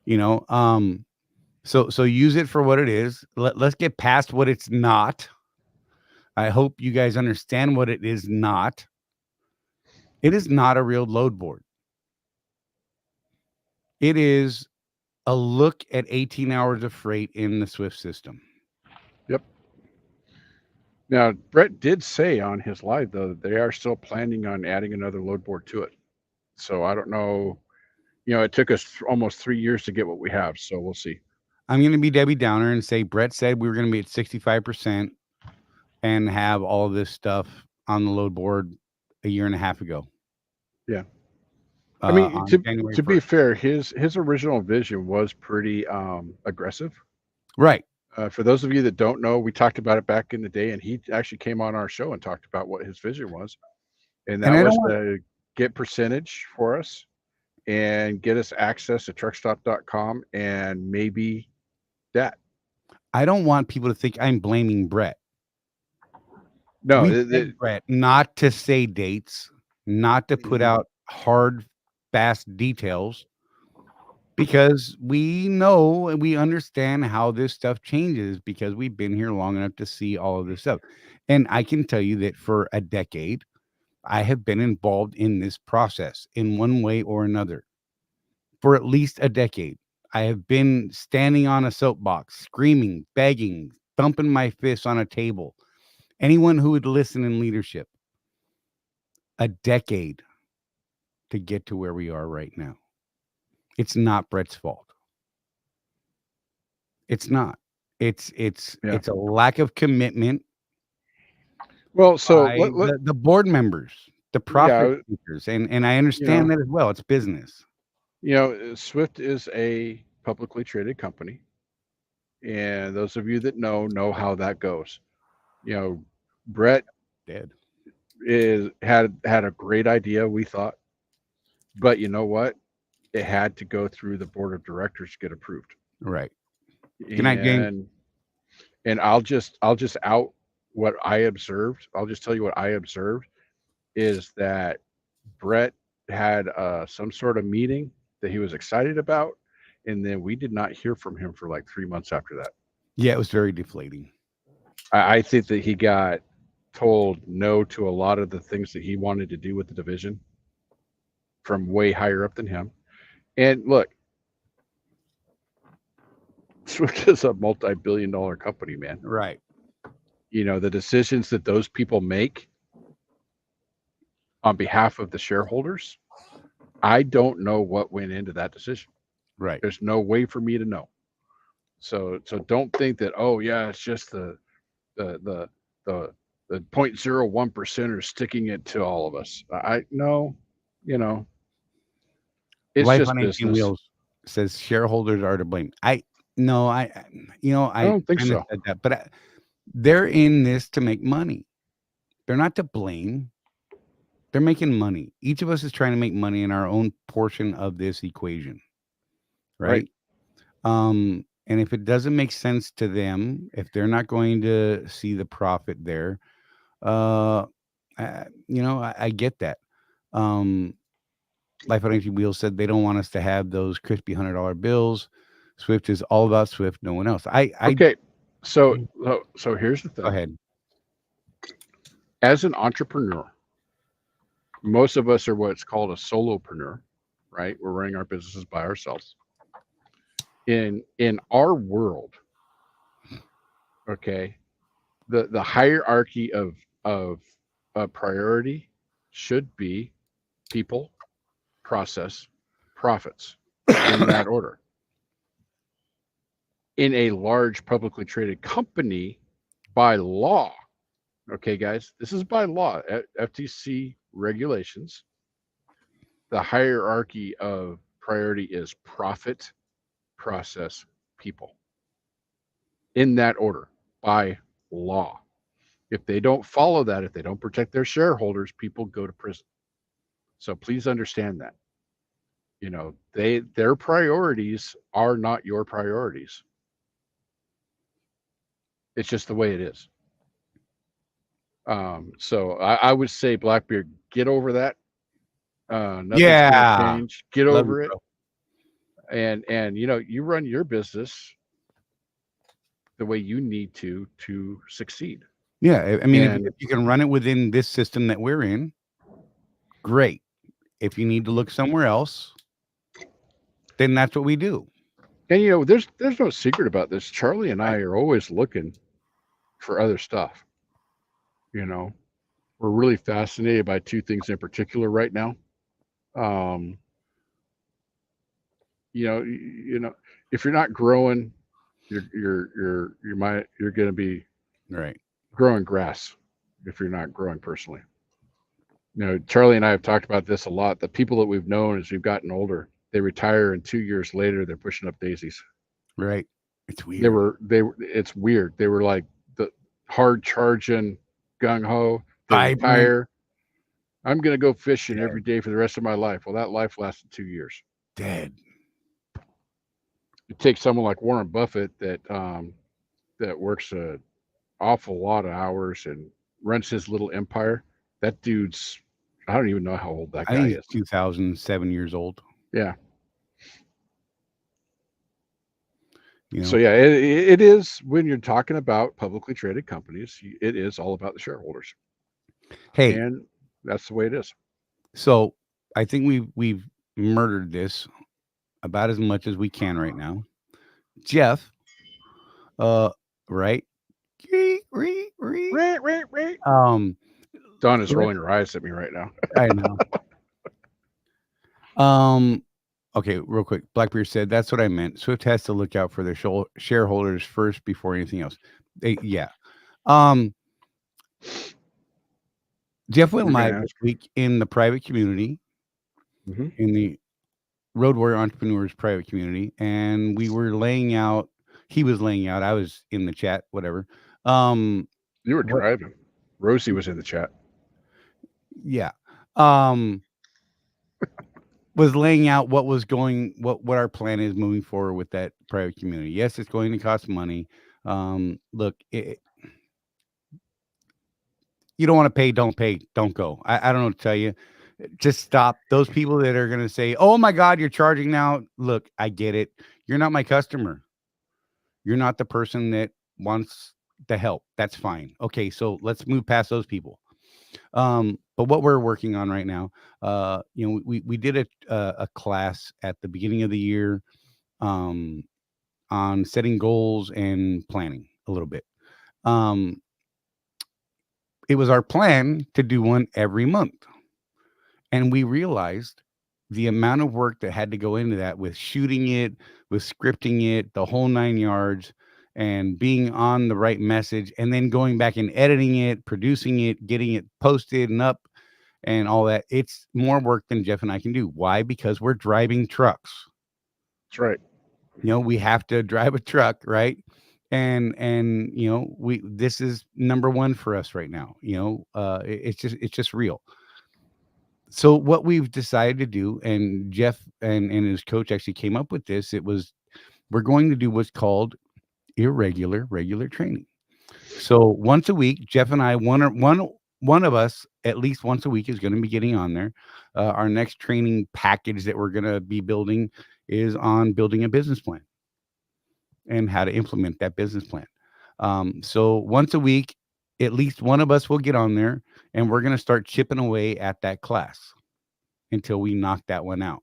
So use it for what it is. Let's get past what it's not. I hope you guys understand what it is not. It is not a real load board. It is a look at 18 hours of freight in the Swift system. Yep. Now, Brett did say on his live, though, that they are still planning on adding another load board to it. So I don't know. It took us almost 3 years to get what we have. So we'll see. I'm going to be Debbie Downer and say Brett said we were going to be at 65% and have all of this stuff on the load board a year and a half ago. Yeah. I mean, to be fair, his original vision was pretty aggressive. Right. For those of you that don't know, we talked about it back in the day, and he actually came on our show and talked about what his vision was. And that was to get percentage for us and get us access to truckstop.com and maybe that. I don't want people to think I'm blaming Brett. No, Brett, not to say dates, not to put out hard, fast details, because we know and we understand how this stuff changes because we've been here long enough to see all of this stuff. And I can tell you that for a decade, I have been involved in this process in one way or another for at least a decade. I have been standing on a soapbox, screaming, begging, thumping my fists on a table. Anyone who would listen in leadership, a decade to get to where we are right now. It's not Brett's fault. It's not. It's a lack of commitment. Well, so by the board members, the profit makers, and I understand that as well. It's business. Swift is a publicly traded company, and those of you that know how that goes. Brett had a great idea, we thought, but you know what? It had to go through the board of directors to get approved. Right. Good night, gang. And I'll just out what I observed. I'll just tell you what I observed is that Brett had some sort of meeting that he was excited about, and then we did not hear from him for like 3 months after that. Yeah, it was very deflating. I think that he got told no to a lot of the things that he wanted to do with the division from way higher up than him. And look, Swift is a multi-billion-dollar company, man. Right. The decisions that those people make on behalf of the shareholders, I don't know what went into that decision. Right. There's no way for me to know. So don't think that, oh yeah, it's just the 0.01% are sticking it to all of us. No, it's Life just on 18 business. Wheels says shareholders are to blame. I don't think so. Said that, but they're in this to make money. They're not to blame. They're making money. Each of us is trying to make money in our own portion of this equation. Right. And if it doesn't make sense to them, if they're not going to see the profit there, I get that. Life on 18 Wheels said they don't want us to have those crispy $100 bills. Swift is all about Swift, no one else. Okay. So here's the thing. Go ahead. As an entrepreneur, most of us are what's called a solopreneur, right? We're running our businesses by ourselves. In our world, okay, the hierarchy of priority should be people, process, profits, in that order. In a large publicly traded company, by law, okay, guys, this is by law, FTC regulations, the hierarchy of priority is profit, process, people. In that order, by law. If they don't follow that, if they don't protect their shareholders, people go to prison. So please understand that. Their priorities are not your priorities. It's just the way it is. So I would say, Blackbeard, get over that. Nothing's gonna change. Get over it. And you run your business the way you need to succeed. Yeah, I mean, if you can run it within this system that we're in, great. If you need to look somewhere else, then that's what we do. And there's no secret about this. Charley and I are always looking for other stuff. We're really fascinated by two things in particular right now. If you're not growing, you're going to be right growing grass if you're not growing personally. Charley and I have talked about this a lot. The people that we've known as we've gotten older, they retire, and 2 years later they're pushing up daisies. Right. It's weird. It's weird. They were like the hard charging gung ho. They retire. I'm going to go fishing every day for the rest of my life. Well, that life lasted 2 years. Dead. It takes someone like Warren Buffett that works an awful lot of hours and runs his little empire. That dude's, I don't even know how old that guy is. 2007 years old. Yeah. So yeah, it is, when you're talking about publicly traded companies, it is all about the shareholders. Hey, That's the way it is. So I think we've murdered this about as much as we can right now. Jeff, right? Um, Dawn is rolling her eyes at me right now. I know. Okay, real quick. Blackbeard said that's what I meant. Swift has to look out for their shareholders first before anything else. Yeah. Jeff went live this week in the private community, in the Road Warrior Entrepreneurs private community, and we were laying out. He was laying out. I was in the chat. Whatever. You were driving. Rosie was in the chat. Yeah. Was laying out what our plan is moving forward with that private community. Yes, it's going to cost money. Look, you don't want to pay, don't pay, don't go. I don't know what to tell you. Just stop. Those people that are going to say, oh my God, you're charging now. Look, I get it. You're not my customer. You're not the person that wants the help. That's fine. Okay, so let's move past those people. But what we're working on right now, we did a class at the beginning of the year on setting goals and planning a little bit. It was our plan to do one every month. And we realized the amount of work that had to go into that, with shooting it, with scripting it, the whole 9 yards, and being on the right message, and then going back and editing it, producing it, getting it posted and up and all that. It's more work than Jeff and I can do. Why? Because we're driving trucks. That's right. We have to drive a truck, right? And this is number one for us right now. It's just real. So what we've decided to do, and Jeff and his coach actually came up with this, we're going to do what's called regular training. So once a week, Jeff and I, one of us at least once a week is going to be getting on there. Our next training package that we're going to be building is on building a business plan and how to implement that business plan. So once a week, at least one of us will get on there, and we're going to start chipping away at that class until we knock that one out.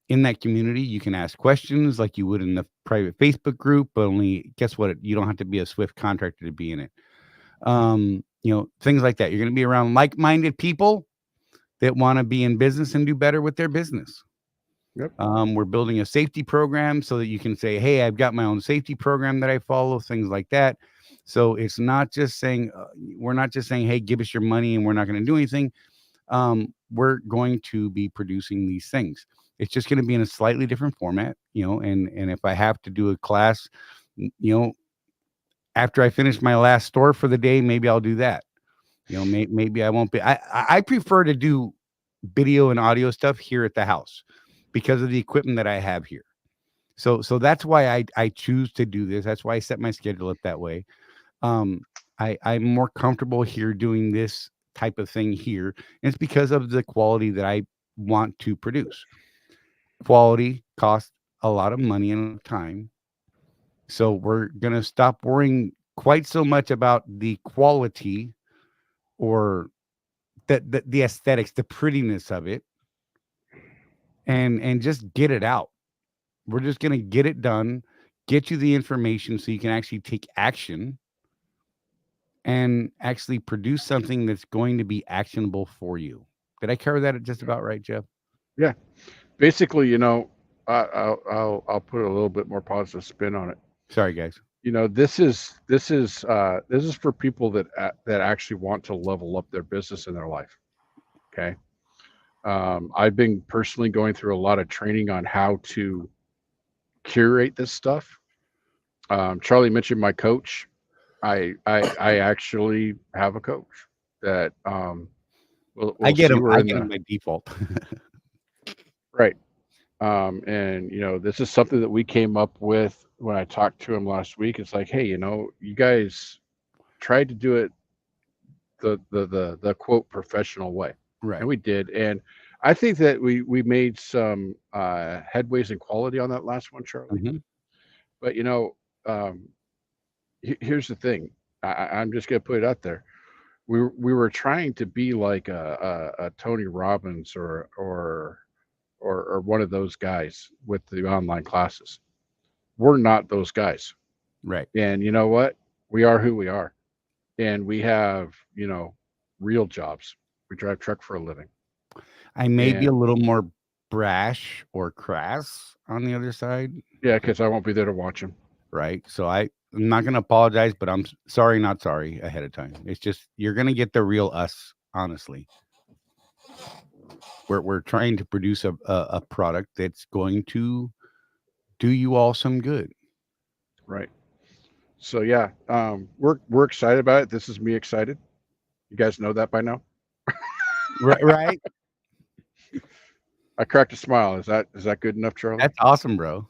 In that community, you can ask questions like you would in the private Facebook group, but only guess what? You don't have to be a Swift contractor to be in it. Things like that. You're going to be around like-minded people that want to be in business and do better with their business. Yep. We're building a safety program so that you can say, hey, I've got my own safety program that I follow, things like that. So it's not just saying, we're not just saying, hey, give us your money and we're not going to do anything. We're going to be producing these things. It's just going to be in a slightly different format, and if I have to do a class, after I finish my last store for the day, maybe I'll do that. Maybe I won't be. I prefer to do video and audio stuff here at the house because of the equipment that I have here. So that's why I choose to do this. That's why I set my schedule up that way. I'm more comfortable here doing this type of thing here. And it's because of the quality that I want to produce. Quality costs a lot of money and time. So we're going to stop worrying quite so much about the quality or the aesthetics, the prettiness of it, and just get it out. We're just going to get it done, get you the information so you can actually take action and actually produce something that's going to be actionable for you. Did I cover that just about right, Jeff? Yeah. Basically, I'll put a little bit more positive spin on it. Sorry, guys. This is for people that actually want to level up their business in their life. Okay. I've been personally going through a lot of training on how to curate this stuff. Charley mentioned my coach. I actually have a coach that we'll I get him. where I in get the- him by default. Right. And this is something that we came up with when I talked to him last week. It's like, hey, you guys tried to do it the quote professional way. Right. And we did. And I think that we made some headways in quality on that last one, Charley. Mhm. But here's the thing. I'm just gonna put it out there. we were trying to be like a Tony Robbins or one of those guys with the online classes. We're not those guys. Right. And you know what? We are who we are. And we have, real jobs. We drive truck for a living. I may be a And little more brash or crass on the other side. yeah, because I won't be there to watch them. Right. So I'm not going to apologize, but I'm sorry, not sorry ahead of time. It's just, you're going to get the real us, honestly. We're trying to produce a product that's going to do you all some good. Right. So yeah, we're excited about it. This is me excited. You guys know that by now. Right. I cracked a smile. Is that good enough, Charlie? That's awesome, bro.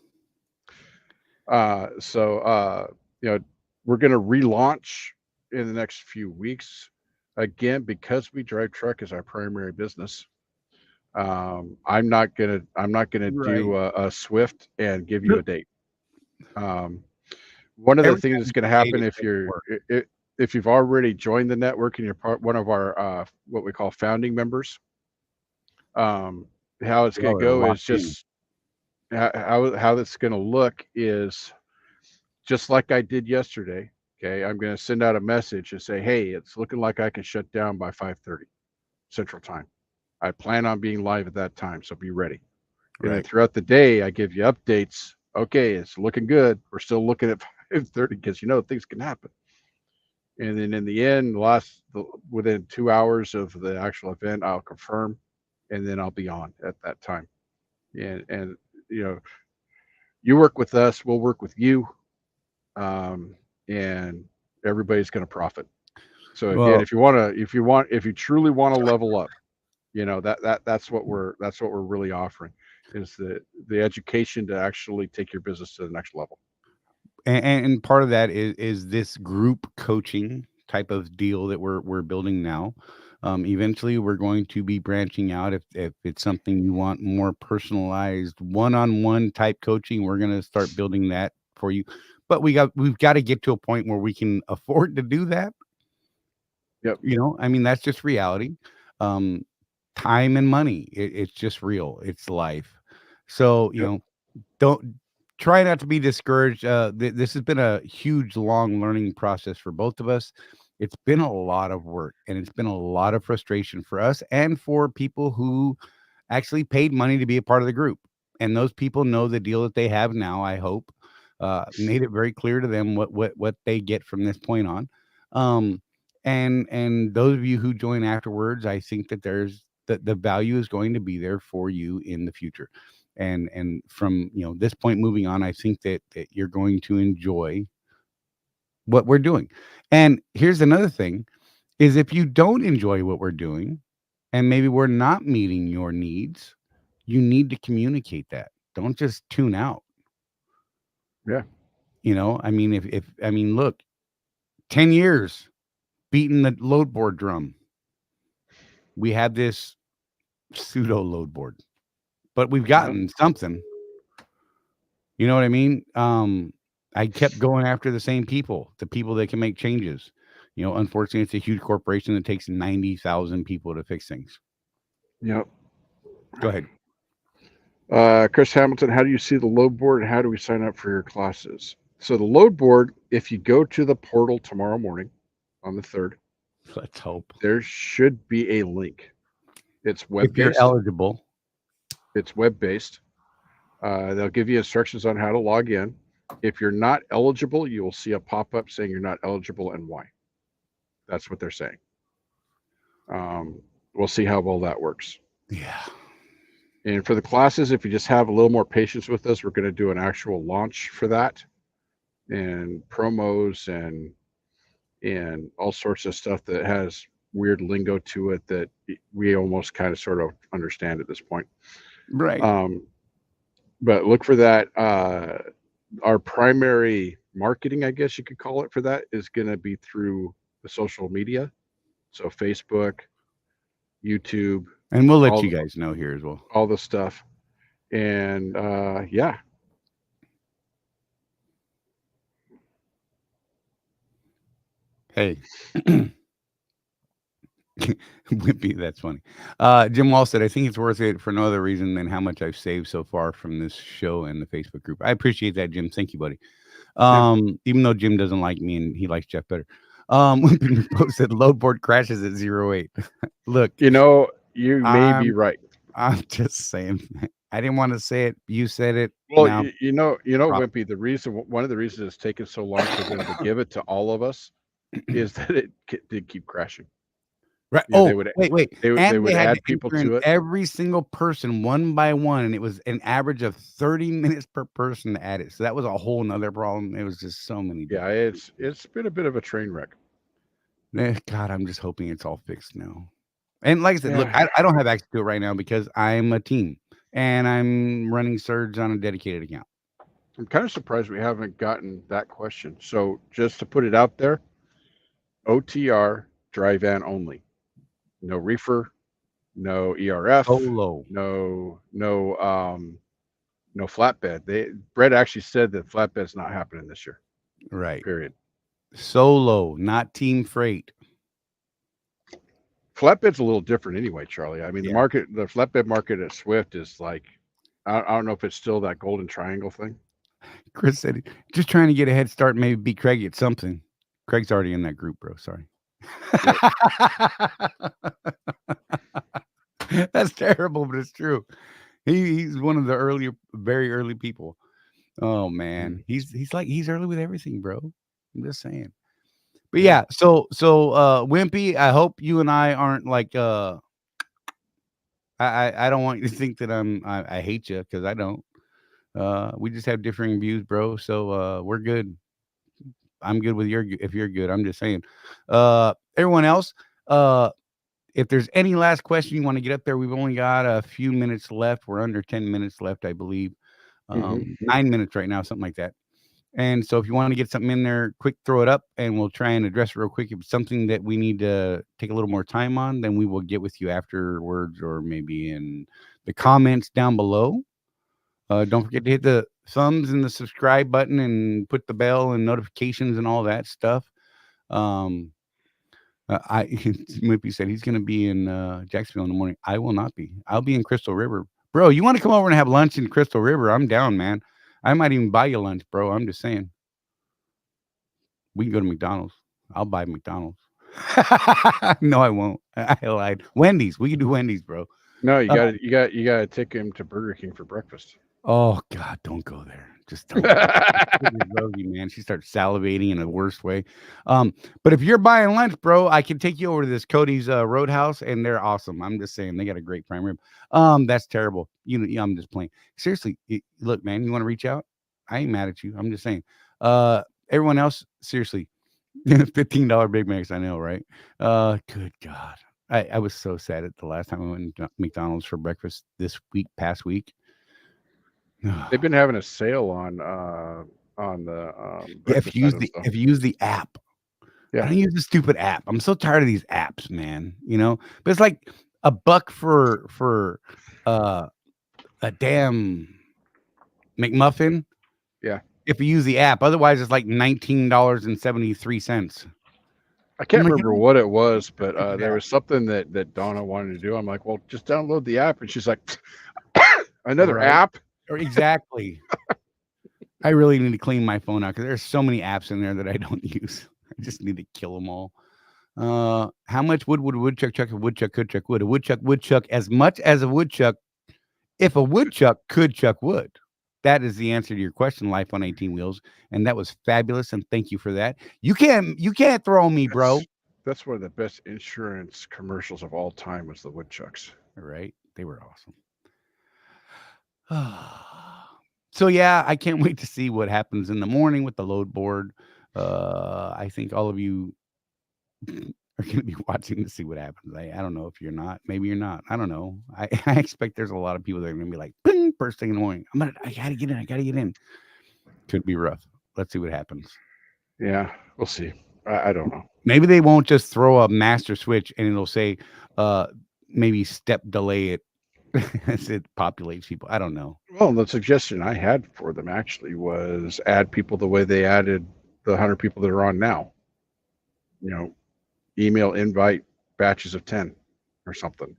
So we're gonna relaunch in the next few weeks. Again, because we drive truck as our primary business. I'm not gonna do a Swift and give you a date. One of the things that's gonna happen if you've already joined the network and you're one of our what we call founding members, how it's gonna go is just how it's gonna look is just like I did yesterday. Okay, I'm gonna send out a message and say, hey, it's looking like I can shut down by 5:30 Central Time. I plan on being live at that time, so be ready. And then throughout the day, I give you updates. Okay, it's looking good. We're still looking at 5:30 because things can happen. And then in the end, within 2 hours of the actual event, I'll confirm, and then I'll be on at that time. And you work with us, we'll work with you, and everybody's going to profit. So again, if you truly want to level up, that's what we're really offering is the education to actually take your business to the next level. And part of that is this group coaching type of deal that we're building now. Eventually we're going to be branching out if it's something you want more personalized one-on-one type coaching. We're going to start building that for you, but we've got to get to a point where we can afford to do that. Yep. I mean, that's just reality. Time and money, it's just real. It's life. So don't try not to be discouraged. This has been a huge long learning process for both of us. It's been a lot of work, and it's been a lot of frustration for us and for people who actually paid money to be a part of the group. And those people know the deal that they have now. I hope made it very clear to them what they get from this point on. And those of you who join afterwards, I think that the value is going to be there for you in the future. And from this point moving on, I think that you're going to enjoy what we're doing. And here's another thing is if you don't enjoy what we're doing and maybe we're not meeting your needs, you need to communicate that. Don't just tune out. Yeah. I mean, look, 10 years beating the load board drum. We had this pseudo load board, but we've gotten something. You know what I mean? I kept going after the same people, the people that can make changes. Unfortunately, it's a huge corporation that takes 90,000 people to fix things. Yep. Go ahead. Chris Hamilton, how do you see the load board and how do we sign up for your classes? So the load board, if you go to the portal tomorrow morning on the 3rd, let's hope there should be a link. It's web-based. If you're eligible. It's web-based. They'll give you instructions on how to log in. If you're not eligible, you will see a pop-up saying you're not eligible and why. That's what they're saying. We'll see how well that works. Yeah. And for the classes, if you just have a little more patience with us, we're going to do an actual launch for that and promos and all sorts of stuff that has weird lingo to it that we almost kind of sort of understand at this point. Right. But look for that. Our primary marketing, I guess you could call it, for that is going to be through the social media. So Facebook, YouTube. And we'll let you guys know here as well. All the stuff. And yeah. Hey. Wimpy, that's funny. Jim Wall said, I think it's worth it for no other reason than how much I've saved so far from this show and the Facebook group. I appreciate that, Jim. Thank you, buddy. Even though Jim doesn't like me and he likes Jeff better. Wimpy posted Loadboard crashes at 08. Look, you know, you may be right. I'm just saying. I didn't want to say it. You said it. Well, now, you know, Wimpy, one of the reasons it's taken so long for them to give it to all of us is that it did keep crashing. Right. You know, wait. They would had add people to it. Every single person one by one, and it was an average of 30 minutes per person to add it. So that was a whole nother problem. It was just so many. Yeah, it's been a bit of a train wreck. God, I'm just hoping it's all fixed now. And like I said, look, I don't have access to it right now because I'm a team and I'm running Surge on a dedicated account. I'm kind of surprised we haven't gotten that question. So just to put it out there, OTR dry van only. No reefer, no ERF, no flatbed. Brett actually said that flatbed's not happening this year. Right. Period. Solo, not team freight. Flatbed's a little different anyway, Charlie. I mean, the flatbed market at Swift is like, I don't know if it's still that golden triangle thing. Chris said, just trying to get a head start, maybe beat Craig at something. Craig's already in that group, bro. Sorry. That's terrible, but it's true. He's one of the very early people. Oh man, he's early with everything, bro. I'm just saying. But yeah, so Wimpy, I hope you and I aren't like I don't want you to think that I hate you, because I don't. We just have differing views, bro. So we're good. I'm good with if you're good. I'm just saying. Everyone else, if there's any last question you want to get up there, we've only got a few minutes left. We're under 10 minutes left, I believe. 9 minutes right now, something like that. And so if you want to get something in there, quick, throw it up and we'll try and address it real quick. If it's something that we need to take a little more time on, then we will get with you afterwards, or maybe in the comments down below. Don't forget to hit the thumbs and the subscribe button and put the bell and notifications and all that stuff. Mippy said he's going to be in Jacksonville in the morning. I will not be. I'll be in Crystal River. Bro, you want to come over and have lunch in Crystal River? I'm down, man. I might even buy you lunch, bro. I'm just saying. We can go to McDonald's. I'll buy McDonald's. No, I won't. I lied. Wendy's. We can do Wendy's, bro. No, you got to take him to Burger King for breakfast. Oh God, don't go there. Just don't. Rosie, man, she starts salivating in the worst way. But if you're buying lunch, bro, I can take you over to this Cody's Roadhouse, and they're awesome. I'm just saying, they got a great prime rib. That's terrible. I'm just playing. Seriously, look, man, you want to reach out? I ain't mad at you. I'm just saying. Everyone else, seriously, $15 Big Macs. I know, right? Good God, I was so sad at the last time I went to McDonald's for breakfast past week. They've been having a sale on the if you use the app. I don't use the stupid app. I'm so tired of these apps, man. But it's like $1 for a damn McMuffin. Yeah. If you use the app, otherwise it's like $19.73. I can't remember what it was, but there was something that Donna wanted to do. I'm like, well, just download the app, and she's like, another app. Exactly. I really need to clean my phone out because there's so many apps in there that I don't use. I just need to kill them all. How much wood would a woodchuck chuck? A woodchuck could chuck wood. A woodchuck would chuck as much as a woodchuck if a woodchuck could chuck wood. That is the answer to your question, Life on 18 Wheels. And that was fabulous. And thank you for that. You can't throw me, bro. That's one of the best insurance commercials of all time, was the woodchucks. Right. They were awesome. So yeah, I can't wait to see what happens in the morning with the load board. I think all of you are going to be watching to see what happens. I don't know if you're not. Maybe you're not. I don't know. I expect there's a lot of people that are going to be like, bing, first thing in the morning. I gotta get in. Could be rough. Let's see what happens. Yeah, we'll see. I don't know. Maybe they won't just throw a master switch and it'll say maybe step delay it as it populates people. I don't know. Well, the suggestion I had for them actually was add people the way they added the 100 people that are on now. Email invite batches of 10 or something,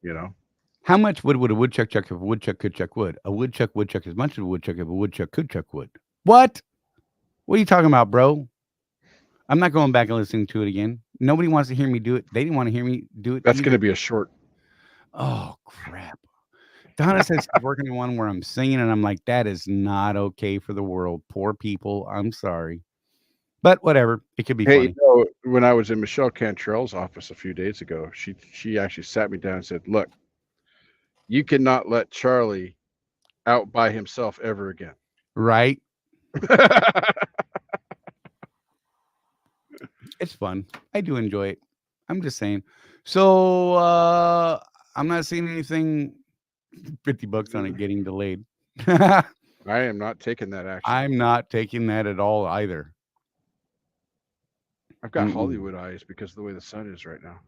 you know? How much wood would a woodchuck chuck if a woodchuck could chuck wood? A woodchuck would chuck as much as a woodchuck if a woodchuck could chuck wood. What? What are you talking about, bro? I'm not going back and listening to it again. Nobody wants to hear me do it. They didn't want to hear me do it. That's going to be a short. Oh, crap. Donna says she's working on one where I'm singing, and I'm like, that is not okay for the world. Poor people. I'm sorry. But whatever. It could be funny. You know, when I was in Michelle Cantrell's office a few days ago, she actually sat me down and said, look, you cannot let Charley out by himself ever again. Right? It's fun. I do enjoy it. I'm just saying. So I'm not seeing anything $50 on it getting delayed. I am not taking that action. I'm not taking that at all either. I've got Hollywood eyes because of the way the sun is right now.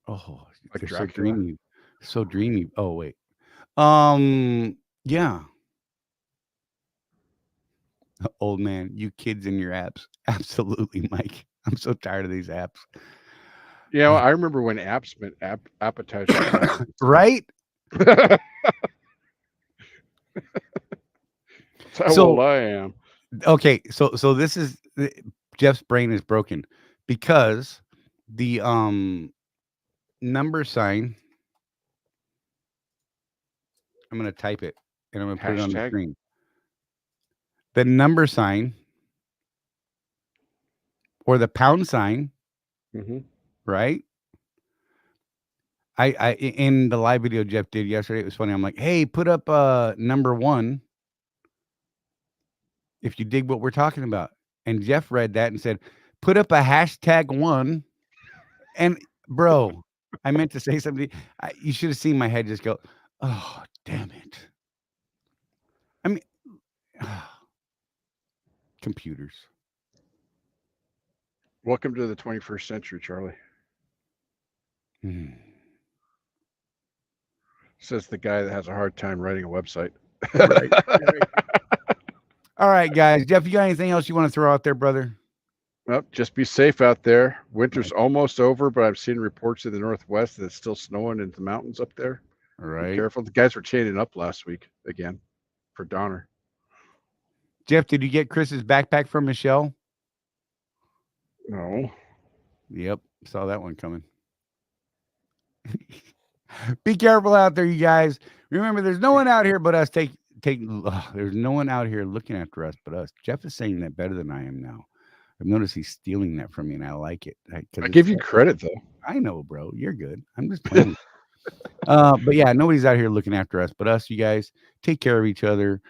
Oh, like they're Dracula. so dreamy. So dreamy. Oh, wait. Yeah. Old man, you kids and your apps. Absolutely, Mike. I'm so tired of these apps. Yeah, well, I remember when apps meant appetizer. Right? That's how old I am. Okay, so this is Jeff's brain is broken because the number sign. I'm gonna type it and I'm gonna put it on the screen. The number sign or the pound sign, right? I in the live video Jeff did yesterday, it was funny. I'm like, hey, put up number 1 if you dig what we're talking about. And Jeff read that and said, put up a #1. And bro, I meant to say something. You should have seen my head just go, oh, damn it. I mean, computers. Welcome to the 21st century, Charley. Says the guy that has a hard time writing a website. Right. All right, guys. Jeff, you got anything else you want to throw out there, brother? Well, just be safe out there. Winter's almost over, but I've seen reports in the Northwest that it's still snowing in the mountains up there. All right. Be careful. The guys were chaining up last week again for Donner. Jeff, did you get Chris's backpack from Michelle? No. Yep. Saw that one coming. Be careful out there, you guys. Remember, there's no one out here but us. There's no one out here looking after us but us. Jeff is saying that better than I am now. I've noticed he's stealing that from me, and I like it. I give you credit, though. I know, bro. You're good. I'm just playing. But yeah, nobody's out here looking after us but us. You guys take care of each other.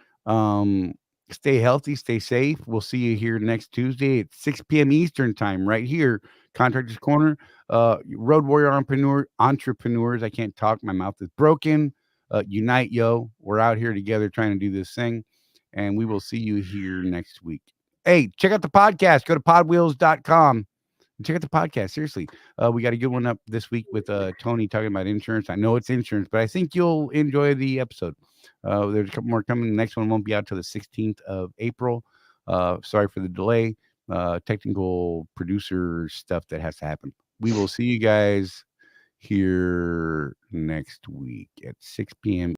Stay healthy, stay safe. We'll see you here next Tuesday at 6 p.m. Eastern time, right here. Contractors Corner. Road Warrior Entrepreneurs. I can't talk. My mouth is broken. Unite, yo. We're out here together trying to do this thing. And we will see you here next week. Hey, check out the podcast. Go to podwheels.com. Check out the podcast. Seriously. We got a good one up this week with Tony talking about insurance. I know it's insurance, but I think you'll enjoy the episode. There's a couple more coming. The next one won't be out till the 16th of April. Sorry for the delay. Technical producer stuff that has to happen. We will see you guys here next week at 6 p.m.